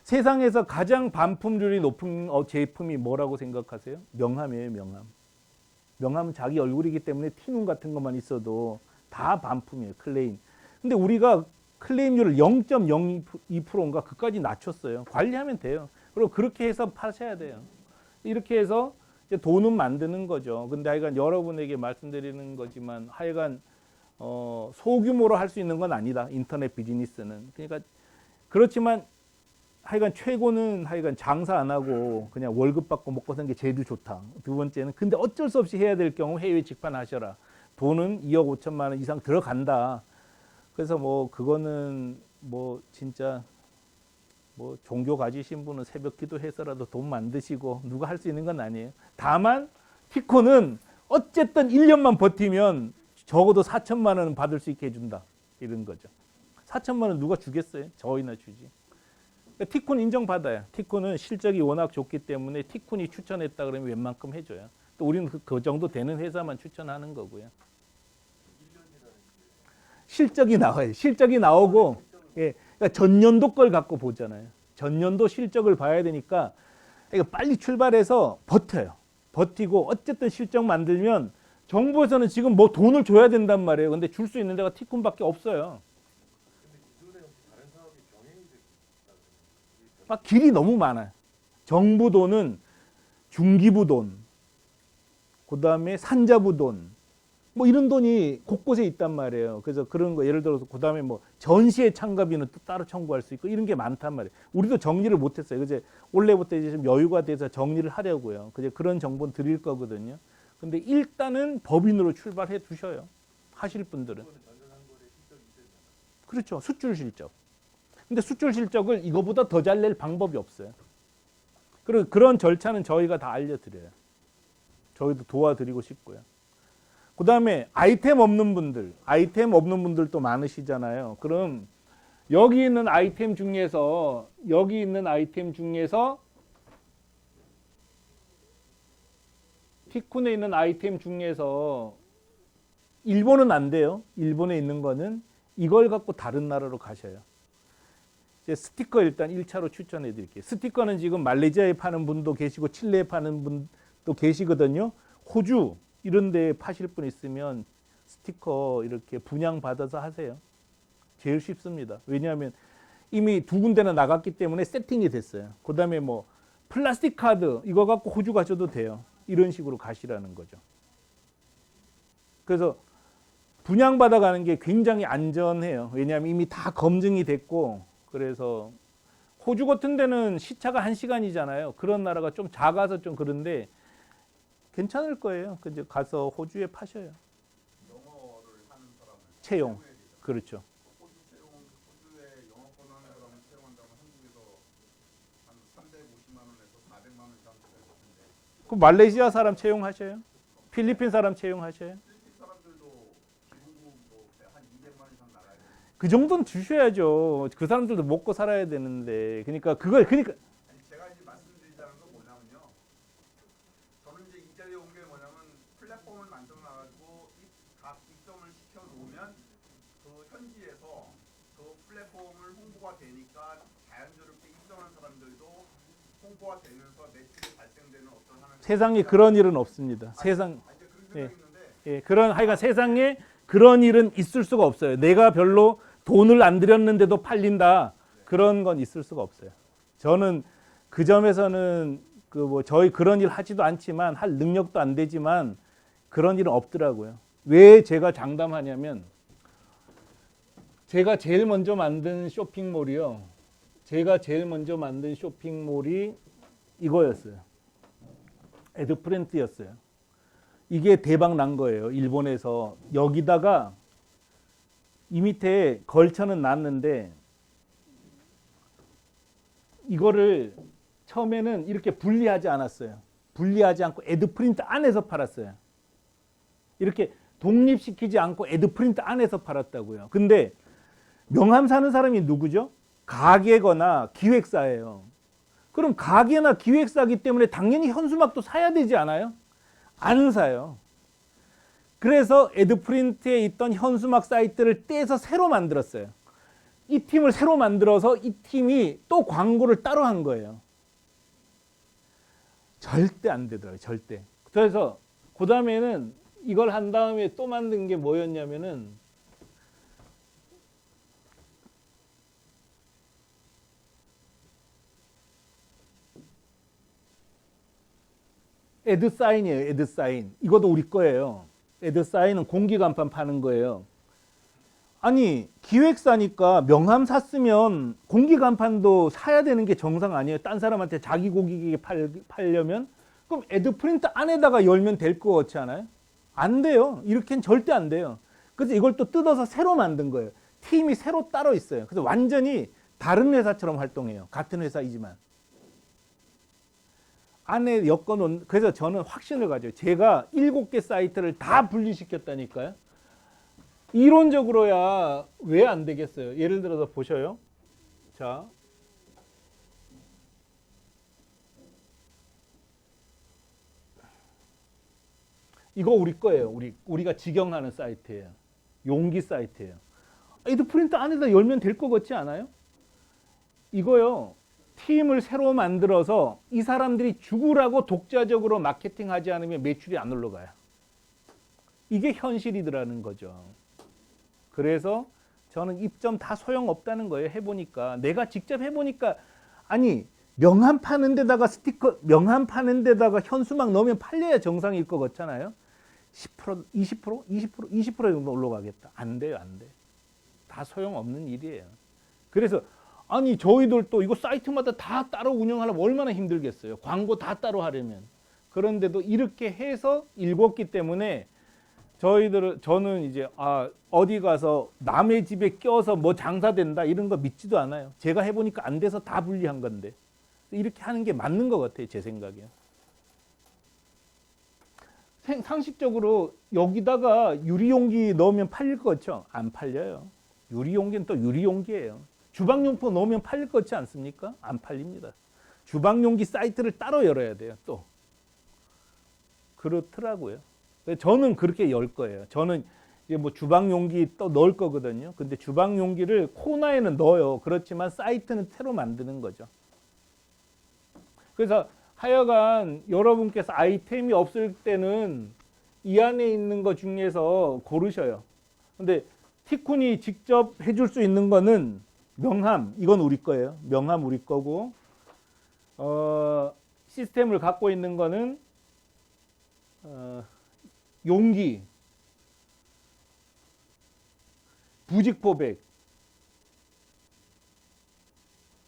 세상에서 가장 반품률이 높은 제품이 뭐라고 생각하세요? 명함이에요, 명함. 명함은 자기 얼굴이기 때문에 티눈 같은 것만 있어도 다 반품이에요, 클레임. 근데 우리가 클레임률을 0.02%인가 그까지 낮췄어요. 관리하면 돼요. 그리고 그렇게 해서 파셔야 돼요. 이렇게 해서 이제 돈은 만드는 거죠. 근데 하여간 여러분에게 말씀드리는 거지만 하여간 소규모로 할 수 있는 건 아니다. 인터넷 비즈니스는. 그러니까 그렇지만 하여간 최고는 하여간 장사 안 하고 그냥 월급 받고 먹고 사는 게 제일 좋다. 두 번째는 근데 어쩔 수 없이 해야 될 경우 해외 직판하셔라. 돈은 2억 5천만 원 이상 들어간다. 그래서 뭐 그거는 뭐 진짜 뭐 종교 가지신 분은 새벽 기도해서라도 돈 만드시고 누가 할 수 있는 건 아니에요. 다만 티코는 어쨌든 1년만 버티면 적어도 4천만 원은 받을 수 있게 해준다. 이런 거죠. 4천만 원 누가 주겠어요? 저희나 주지. 그러니까 티쿤 인정받아요. 티쿤은 실적이 워낙 좋기 때문에 티쿤이 추천했다 그러면 웬만큼 해줘요. 또 우리는 그 정도 되는 회사만 추천하는 거고요. 실적이 나와요. 실적이 나오고 예, 그러니까 전년도 걸 갖고 보잖아요. 전년도 실적을 봐야 되니까 이거 빨리 출발해서 버텨요. 버티고 어쨌든 실적 만들면 정부에서는 지금 뭐 돈을 줘야 된단 말이에요. 근데 줄 수 있는 데가 티쿤밖에 없어요. 막 길이 너무 많아요. 정부 돈은 중기부 돈, 그 다음에 산자부 돈, 뭐 이런 돈이 곳곳에 있단 말이에요. 그래서 그런 거 예를 들어서 그 다음에 뭐 전시회 참가비는 또 따로 청구할 수 있고 이런 게 많단 말이에요. 우리도 정리를 못했어요. 그제 올해부터 이제 좀 여유가 돼서 정리를 하려고요. 그제 그런 정보는 드릴 거거든요. 근데 일단은 법인으로 출발해 두셔요. 하실 분들은. 그렇죠. 수출 실적. 근데 수출 실적을 이거보다 더 잘 낼 방법이 없어요. 그리고 그런 절차는 저희가 다 알려드려요. 저희도 도와드리고 싶고요. 그다음에 아이템 없는 분들도 많으시잖아요. 그럼 여기 있는 아이템 중에서 티쿤에 있는 아이템 중에서 일본은 안 돼요. 일본에 있는 거는 이걸 갖고 다른 나라로 가셔요. 이제 스티커 일단 1차로 추천해 드릴게요. 스티커는 지금 말레이시아에 파는 분도 계시고 칠레에 파는 분도 계시거든요. 호주 이런 데 파실 분 있으면 스티커 이렇게 분양 받아서 하세요. 제일 쉽습니다. 왜냐하면 이미 두 군데나 나갔기 때문에 세팅이 됐어요. 그다음에 뭐 플라스틱 카드 이거 갖고 호주 가셔도 돼요. 이런 식으로 가시라는 거죠. 그래서 분양받아 가는 게 굉장히 안전해요. 왜냐하면 이미 다 검증이 됐고, 그래서 호주 같은 데는 시차가 1시간이잖아요. 그런 나라가 좀 작아서 좀 그런데 괜찮을 거예요. 그래서 가서 호주에 파셔요. 영어를 하는 사람을 채용. 채용해야 되잖아요. 그렇죠. 호주에 영어권 하는 사람을 채용한다면 한국에서 한 350만 원에서 400만 원 이상 들어야 되는데 그 말레이시아 사람 채용하셔요. 필리핀 사람 채용하셔요. 필리핀 사람들도 기본금도 한 200만 원 이상 나가야 돼요. 그 정도는 주셔야죠. 그 사람들도 먹고 살아야 되는데. 그러니까 아니 제가 이제 말씀드리자는 건 뭐냐면요. 저는 이제 이 자리에 온 게 뭐냐면 플랫폼을 만들어 놔가지고 각 입점을 시켜 놓으면 그 현지에서 그 플랫폼을 홍보가 되니까 자연스럽게 입점한 사람들도 홍보가 되면서 매출이 발생되는 어떤 하는 세상에 그런 일은 없습니다. 세상 이제 그런 생각이 있는데 예, 그런 하여간 세상에 그런 일은 있을 수가 없어요. 내가 별로 돈을 안 들였는데도 팔린다. 그런 건 있을 수가 없어요. 저는 그 점에서는 그 뭐 저희 그런 일 하지도 않지만 할 능력도 안 되지만 그런 일은 없더라고요. 왜 제가 장담하냐면 제가 제일 먼저 만든 쇼핑몰이 이거였어요. 에드프렌트였어요. 이게 대박 난 거예요. 일본에서. 여기다가 이 밑에 걸쳐는 놨는데 이거를 처음에는 이렇게 분리하지 않았어요. 분리하지 않고 에드프린트 안에서 팔았어요. 이렇게 독립시키지 않고 에드프린트 안에서 팔았다고요. 근데 명함 사는 사람이 누구죠? 가게거나 기획사예요. 그럼 가게나 기획사기 때문에 당연히 현수막도 사야 되지 않아요? 안 사요. 그래서 에드프린트에 있던 현수막 사이트를 떼서 새로 만들었어요. 이 팀을 새로 만들어서 이 팀이 또 광고를 따로 한 거예요. 절대 안 되더라고요. 절대. 그래서 그 다음에는 이걸 한 다음에 또 만든 게 뭐였냐면은 에드사인이에요. 에드사인. 이것도 우리 거예요. 에드사인은 공기간판 파는 거예요. 아니 기획사니까 명함 샀으면 공기간판도 사야 되는 게 정상 아니에요? 딴 사람한테 자기 고객에게 팔려면? 그럼 에드프린트 안에다가 열면 될 거 같지 않아요? 안 돼요. 이렇게는 절대 안 돼요. 그래서 이걸 또 뜯어서 새로 만든 거예요. 팀이 새로 따로 있어요. 그래서 완전히 다른 회사처럼 활동해요. 같은 회사이지만. 안에 여건, 그래서 저는 확신을 가져요. 제가 7개 사이트를 다 분리시켰다니까요. 이론적으로야 왜 안 되겠어요? 예를 들어서 보셔요. 자, 이거 우리 거예요. 우리가 직영하는 사이트예요. 용기 사이트예요. 에드프린트 안에다 열면 될 것 같지 않아요? 이거요. 팀을 새로 만들어서 이 사람들이 죽으라고 독자적으로 마케팅하지 않으면 매출이 안 올라가요. 이게 현실이더라는 거죠. 그래서 저는 입점 다 소용없다는 거예요. 해보니까. 내가 직접 해보니까 아니 명함 파는 데다가 스티커, 명함 파는 데다가 현수막 넣으면 팔려야 정상일 것 같잖아요. 10%, 20%, 20%, 20% 정도 올라가겠다. 안 돼요. 안 돼. 다 소용없는 일이에요. 그래서 아니 저희들도 이거 사이트마다 다 따로 운영하려면 얼마나 힘들겠어요. 광고 다 따로 하려면. 그런데도 이렇게 해서 읽었기 때문에 저는 이제 어디 가서 남의 집에 껴서 뭐 장사된다 이런 거 믿지도 않아요. 제가 해보니까 안 돼서 다 분리한 건데 이렇게 하는 게 맞는 것 같아요. 제 생각에. 상식적으로 여기다가 유리용기 넣으면 팔릴 것 같죠? 안 팔려요. 유리용기는 또 유리용기예요. 주방용품 넣으면 팔릴 것 같지 않습니까? 안 팔립니다. 주방용기 사이트를 따로 열어야 돼요. 또 그렇더라고요. 저는 그렇게 열 거예요. 저는 이제 뭐 주방용기 또 넣을 거거든요. 근데 주방용기를 코너에는 넣어요. 그렇지만 사이트는 새로 만드는 거죠. 그래서 하여간 여러분께서 아이템이 없을 때는 이 안에 있는 것 중에서 고르셔요. 근데 티쿤이 직접 해줄 수 있는 거는 명함, 이건 우리 거예요. 명함 우리 거고, 시스템을 갖고 있는 거는 용기, 부직포백,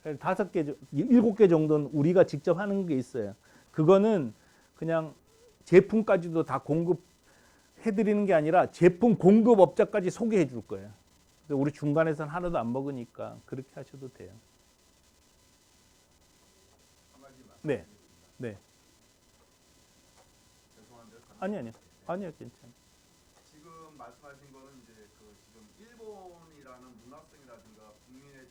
5개, 7개 정도는 우리가 직접 하는 게 있어요. 그거는 그냥 제품까지도 다 공급해드리는 게 아니라 제품 공급업자까지 소개해 줄 거예요. 그래서 우리 중간에서는 하나도 안 먹으니까 그렇게 하셔도 돼요. 한 가지 네, 말씀드리겠습니다. 네. 죄송한데 아니요, 괜찮아요. 지금 말씀하신 거는 이제 그 지금 일본이라는 문화성이라든가 국민의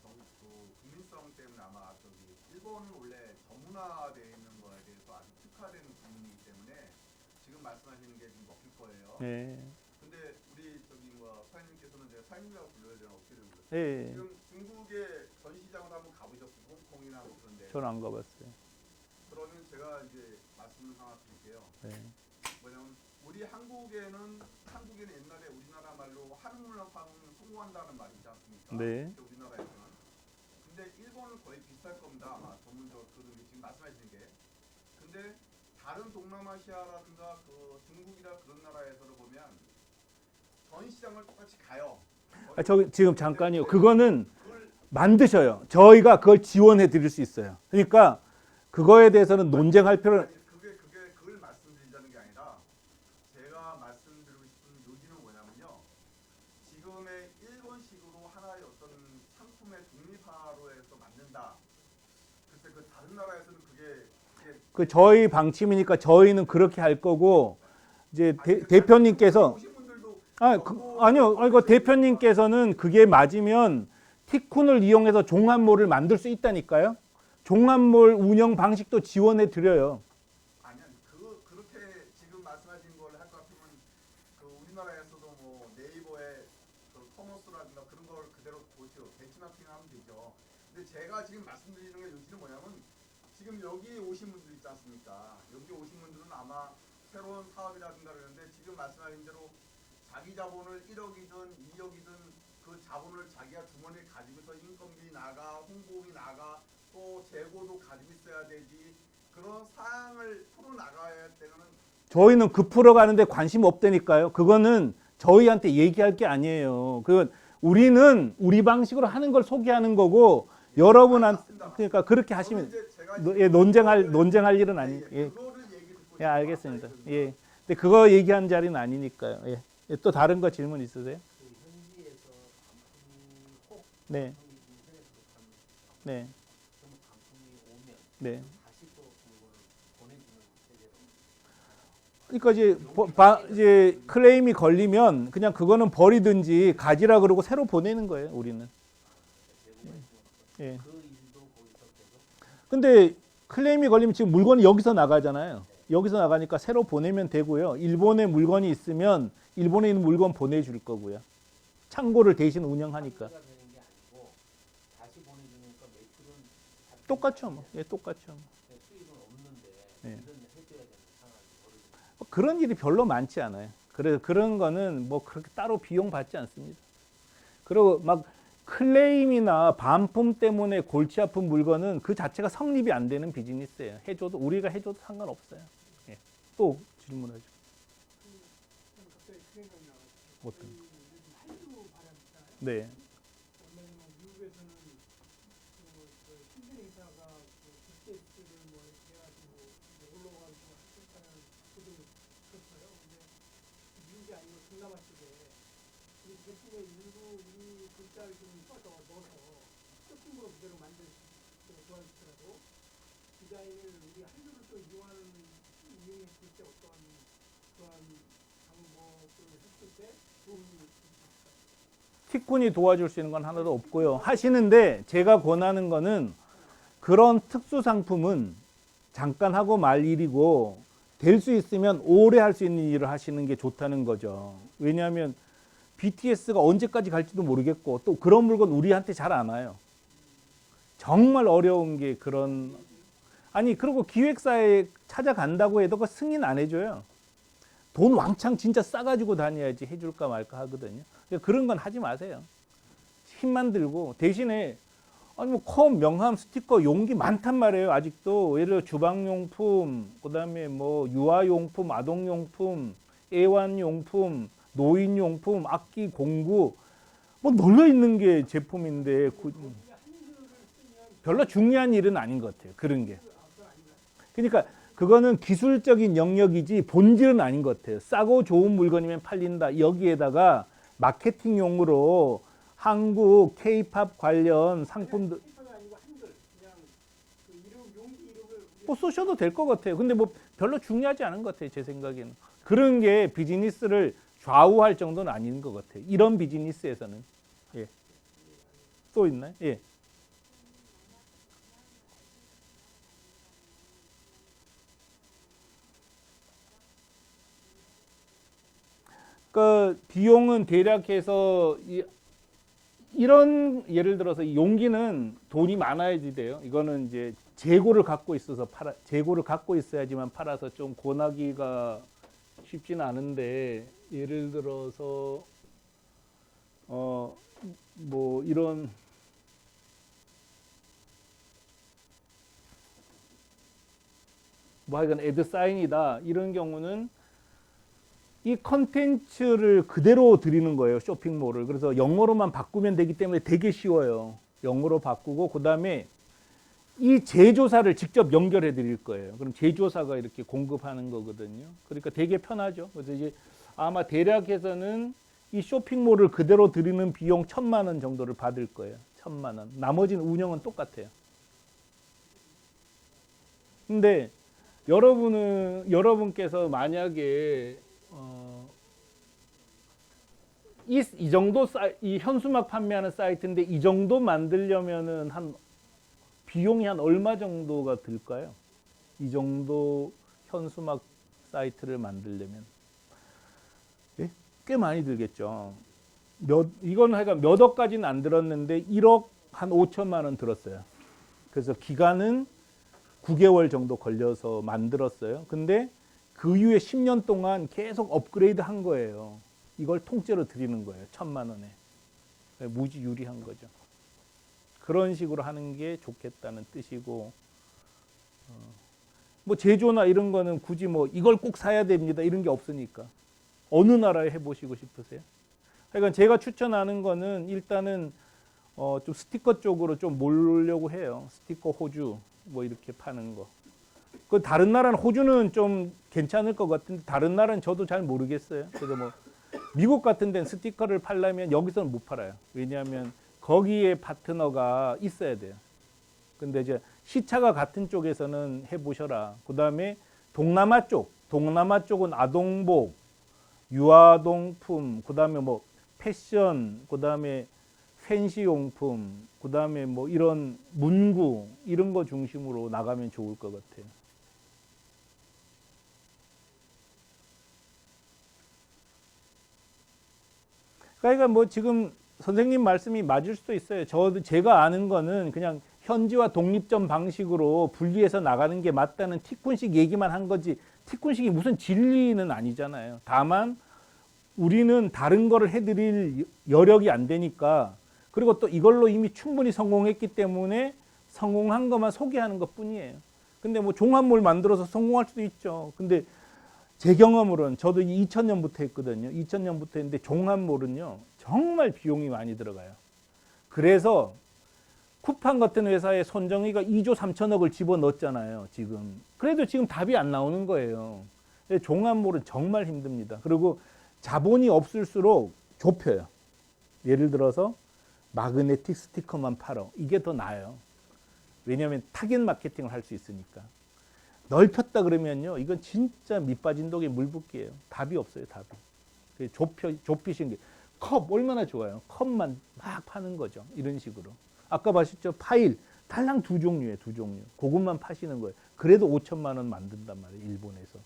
국민성 때문에 아마 저기 일본은 원래 전문화되어 있는 거에 대해서 아주 특화된 국민이기 때문에 지금 말씀하시는 게 지금 먹힐 거예요. 네, 근데 우리 저기 뭐 사장님께서는 제가 사장님이라고 불러야 되나 어떻게 되는 거예요? 네. 지금 중국의 전시장을 한번 가보셨어요? 홍콩이나 뭐 그런데. 저는 안 가봤어요. 그러면 제가 이제 말씀을 하나 드릴게요. 네. 뭐냐면 우리 한국에는 옛날에 우리나라 말로 한문화파는 성공한다는 말이 있지 않습니까? 네. 우리나라에서는. 근데 일본은 거의 비슷할 겁니다. 아마 전문적으로 지금 말씀하시는 게. 근데 다른 동남아시아라든가 그 중국이나 그런 나라에서는 보면 전시장을 똑같이 가요. 저 지금 잠깐요. 그거는 만드셔요. 저희가 그걸 지원해 드릴 수 있어요. 그러니까 그거에 대해서는 논쟁할 필요는. 아니, 그걸 말씀드리자는 게 아니라 제가 말씀드리고 싶은 요지는 뭐냐면요. 지금의 일본식으로 하나의 어떤 상품의 독립화로 해서 만든다. 글쎄 그 다른 나라에서는 그게 그 저희 방침이니까 저희는 그렇게 할 거고, 이제 대표님께서 오신 분들도 아니요. 이거 대표님께서는 그게 맞으면 티쿤을 이용해서 종합몰을 만들 수 있다니까요. 종합몰 운영 방식도 지원해 드려요. 아니야 그렇게 지금 말씀하신 걸 할 것 같으면 그 우리나라에서도 뭐 네이버에 그 커머스라든가 그런 걸 그대로 보죠. 벤치마킹하면 되죠. 근데 제가 지금 말씀드리는 게 요지는 뭐냐면 지금 여기 오신 분들 있지 않습니까? 여기 오신 분들은 아마 새로운 사업이라든가 그러는데 지금 말씀하신 대로 자기 자본을 1억이든 2억이든 그 자본을 자기가 주머니에 가지고서 인건비 나가 홍보비 나가 또 재고도 가지고 있어야 되지 그런 사항을 풀어나가야 때는 저희는 그 풀어가는데 관심 없다니까요. 그거는 저희한테 얘기할 게 아니에요. 우리는 우리 방식으로 하는 걸 소개하는 거고 여러분한테 그러니까 그렇게 하시면 논쟁할 일은 아니. 예. 그거를 얘기 듣고 예, 알겠습니다. 예. 근데 그거 얘기한 자리는 아니니까요. 예. 또 다른 거 질문 있으세요? 그 현지에서 반품이 혹 네. 반품이 인터넷으로 가면 네. 그러면 반품이 오면 네. 다시 또 그걸 보내주는 체제로. 그러니까 이제 클레임이 걸리면 그냥 그거는 버리든지 가지라 그러고 새로 보내는 거예요, 우리는. 예. 그 일도 거기서 계속. 근데 클레임이 걸리면 지금 물건이 여기서 나가잖아요. 여기서 나가니까 새로 보내면 되고요. 일본에 물건이 있으면 일본에 있는 물건 보내줄 거고요. 창고를 대신 운영하니까. 되는 게 아니고 다시 보내주니까 매출은 똑같죠, 뭐. 예, 똑같죠. 뭐. 수익은 없는데 네. 일은 해줘야 되는 상황이 벌어지고. 그런 일이 별로 많지 않아요. 그래서 그런 거는 뭐 그렇게 따로 비용 받지 않습니다. 그리고 막 클레임이나 반품 때문에 골치 아픈 물건은 그 자체가 성립이 안 되는 비즈니스예요. 우리가 해줘도 상관없어요. 예. 또 질문하죠. 갑자기 생각이 나가지고 어떤? 한류 바람이다. 네. 얼마 전에 미국에서는 그 신진 행사가 그 빅데이트를 뭐 이렇게 해가지고 올라가지고 했다는 보도를 들었어요. 근데 미국이 아니고 동남아 쪽에 이 제품의 일부 이 글자를 좀 넣어서 쇼핑으로 그대로 만들 도와주더라도 디자인을 우리 한류를 또 이용했을 때 어떠한 티쿤이 도와줄 수 있는 건 하나도 없고요. 하시는데 제가 권하는 거는 그런 특수 상품은 잠깐 하고 말 일이고 될 수 있으면 오래 할 수 있는 일을 하시는 게 좋다는 거죠. 왜냐하면 BTS가 언제까지 갈지도 모르겠고 또 그런 물건 우리한테 잘 안 와요. 정말 어려운 게 그런 아니 그리고 기획사에 찾아간다고 해도 그 승인 안 해줘요. 돈 왕창 진짜 싸가지고 다녀야지 해줄까 말까 하거든요. 그러니까 그런 건 하지 마세요. 힘만 들고 대신에 아니 뭐 컵, 명함, 스티커, 용기 많단 말이에요. 아직도 예를 들어 주방용품, 그다음에 뭐 유아용품, 아동용품, 애완용품, 노인용품, 악기, 공구 뭐 널려 있는 게 제품인데 별로 중요한 일은 아닌 것 같아요. 그런 게. 그러니까 그거는 기술적인 영역이지 본질은 아닌 것 같아요. 싸고 좋은 물건이면 팔린다. 여기에다가 마케팅용으로 한국 K-팝 관련 상품들 뭐 쓰셔도 될 것 같아요. 근데 뭐 별로 중요하지 않은 것 같아요. 제 생각에는. 그런 게 비즈니스를 좌우할 정도는 아닌 것 같아요. 이런 비즈니스에서는. 예. 또 있나요? 예. 그 비용은 대략해서 이런 예를 들어서 이 용기는 돈이 많아야지 돼요. 이거는 이제 재고를 갖고 있어서 재고를 갖고 있어야지만 팔아서 좀 권하기가 쉽지는 않은데 예를 들어서 뭐 이런 뭐 하여간 애드 사인이다 이런 경우는 이 컨텐츠를 그대로 드리는 거예요. 쇼핑몰을. 그래서 영어로만 바꾸면 되기 때문에 되게 쉬워요. 영어로 바꾸고 그다음에 이 제조사를 직접 연결해 드릴 거예요. 그럼 제조사가 이렇게 공급하는 거거든요. 그러니까 되게 편하죠. 그래서 이제 아마 대략해서는 이 쇼핑몰을 그대로 드리는 비용 1,000만 원 정도를 받을 거예요. 1,000만 원. 나머지는 운영은 똑같아요. 근데 여러분께서 만약에 이 정도 이 현수막 판매하는 사이트인데 이 정도 만들려면은 한 비용이 한 얼마 정도가 들까요? 이 정도 현수막 사이트를 만들려면 예? 꽤 많이 들겠죠. 이건 하여간 몇 억까지는 안 들었는데 1억 한 5천만 원 들었어요. 그래서 기간은 9개월 정도 걸려서 만들었어요. 근데 그 이후에 10년 동안 계속 업그레이드 한 거예요. 이걸 통째로 드리는 거예요. 1,000만 원에. 무지 유리한 거죠. 그런 식으로 하는 게 좋겠다는 뜻이고 뭐 제조나 이런 거는 굳이 뭐 이걸 꼭 사야 됩니다. 이런 게 없으니까. 어느 나라에 해보시고 싶으세요? 그러니까 제가 추천하는 거는 일단은 좀 스티커 쪽으로 좀 몰려고 해요. 스티커 호주 뭐 이렇게 파는 거. 그 다른 나라는 호주는 좀 괜찮을 것 같은데 다른 나라는 저도 잘 모르겠어요. 그래서 뭐 미국 같은 데는 스티커를 팔려면 여기서는 못 팔아요. 왜냐하면 거기에 파트너가 있어야 돼요. 근데 이제 시차가 같은 쪽에서는 해보셔라. 그 다음에 동남아 쪽은 아동복, 유아동품, 그 다음에 뭐 패션, 그 다음에 팬시용품, 그 다음에 뭐 이런 문구 이런 거 중심으로 나가면 좋을 것 같아요. 그러니까 뭐 지금 선생님 말씀이 맞을 수도 있어요. 제가 아는 거는 그냥 현지화 독립점 방식으로 분리해서 나가는 게 맞다는 티쿤식 얘기만 한 거지 티쿤식이 무슨 진리는 아니잖아요. 다만 우리는 다른 거를 해드릴 여력이 안 되니까 그리고 또 이걸로 이미 충분히 성공했기 때문에 성공한 것만 소개하는 것 뿐이에요. 근데 뭐 종합몰 만들어서 성공할 수도 있죠. 근데 제 경험으로는 저도 2000년부터 했거든요. 2000년부터 했는데 종합몰은요. 정말 비용이 많이 들어가요. 그래서 쿠팡 같은 회사에 손정희가 2조 3천억을 집어넣었잖아요. 지금. 그래도 지금 답이 안 나오는 거예요. 종합몰은 정말 힘듭니다. 그리고 자본이 없을수록 좁혀요. 예를 들어서 마그네틱 스티커만 팔어. 이게 더 나아요. 왜냐하면 타겟 마케팅을 할 수 있으니까. 넓혔다 그러면요, 이건 진짜 밑빠진 독에 물 붓기예요. 답이 없어요, 답이. 좁히신 게 컵 얼마나 좋아요. 컵만 막 파는 거죠. 이런 식으로. 아까 보셨죠? 파일 달랑 두 종류예요, 두 종류. 그것만 파시는 거예요. 그래도 5천만 원 만든단 말이에요, 일본에서.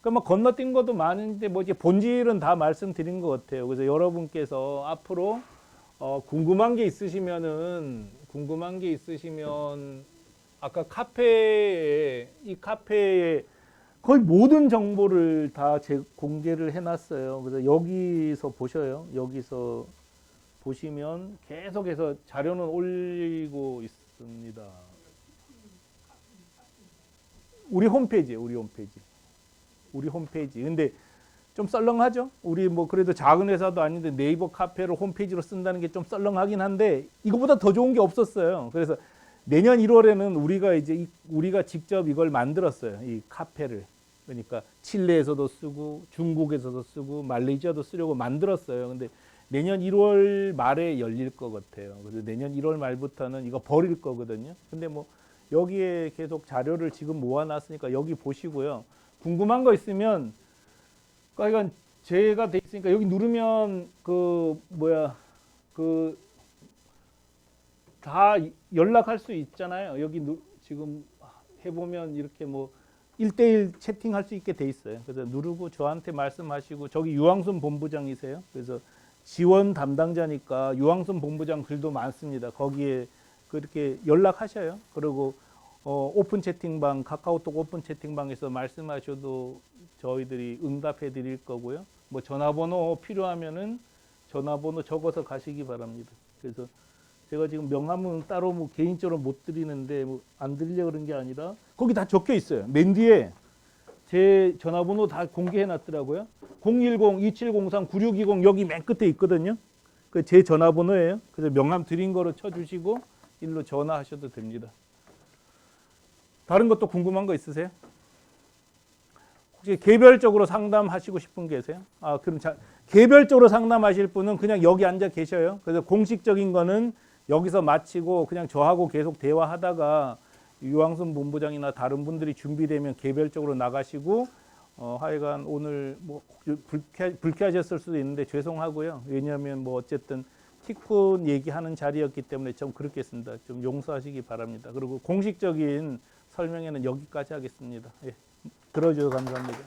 그러니까 뭐 건너뛴 것도 많은데 뭐 이제 본질은 다 말씀드린 것 같아요. 그래서 여러분께서 앞으로 궁금한 게 있으시면 아까 이 카페에 거의 모든 정보를 다 공개를 해놨어요. 그래서 여기서 보셔요. 여기서 보시면 계속해서 자료는 올리고 있습니다. 우리 홈페이지예요. 우리 홈페이지. 근데 좀 썰렁하죠? 우리 뭐 그래도 작은 회사도 아닌데 네이버 카페를 홈페이지로 쓴다는 게 좀 썰렁하긴 한데 이거보다 더 좋은 게 없었어요. 그래서 내년 1월에는 우리가 직접 이걸 만들었어요. 이 카페를. 그러니까 칠레에서도 쓰고 중국에서도 쓰고 말레이시아도 쓰려고 만들었어요. 근데 내년 1월 말에 열릴 것 같아요. 그래서 내년 1월 말부터는 이거 버릴 거거든요. 근데 뭐 여기에 계속 자료를 지금 모아놨으니까 여기 보시고요. 궁금한 거 있으면 그러니까 제가 돼 있으니까 여기 누르면 다 연락할 수 있잖아요. 여기 지금 해보면 이렇게 뭐 1대1 채팅할 수 있게 돼 있어요. 그래서 누르고 저한테 말씀하시고 저기 유황순 본부장이세요. 그래서 지원 담당자니까 유황순 본부장 글도 많습니다. 거기에 그렇게 연락하셔요. 그리고 오픈 채팅방, 카카오톡 오픈 채팅방에서 말씀하셔도 저희들이 응답해 드릴 거고요. 뭐 전화번호 필요하면은 전화번호 적어서 가시기 바랍니다. 그래서 제가 지금 명함은 따로 뭐 개인적으로 못 드리는데 뭐 안 드리려고 그런 게 아니라 거기 다 적혀 있어요. 맨 뒤에 제 전화번호 다 공개해 놨더라고요. 010-2703-9620 여기 맨 끝에 있거든요. 그 제 전화번호예요. 그래서 명함 드린 거로 쳐주시고 일로 전화하셔도 됩니다. 다른 것도 궁금한 거 있으세요? 혹시 개별적으로 상담하시고 싶은 게 계세요? 그럼 개별적으로 상담하실 분은 그냥 여기 앉아 계셔요. 그래서 공식적인 거는 여기서 마치고 그냥 저하고 계속 대화하다가 유황순 본부장이나 다른 분들이 준비되면 개별적으로 나가시고 하여간 오늘 뭐 불쾌하셨을 수도 있는데 죄송하고요. 왜냐하면 뭐 어쨌든 티콘 얘기하는 자리였기 때문에 좀 그렇게 했습니다. 좀 용서하시기 바랍니다. 그리고 공식적인 설명에는 여기까지 하겠습니다. 예, 들어주셔서 감사합니다.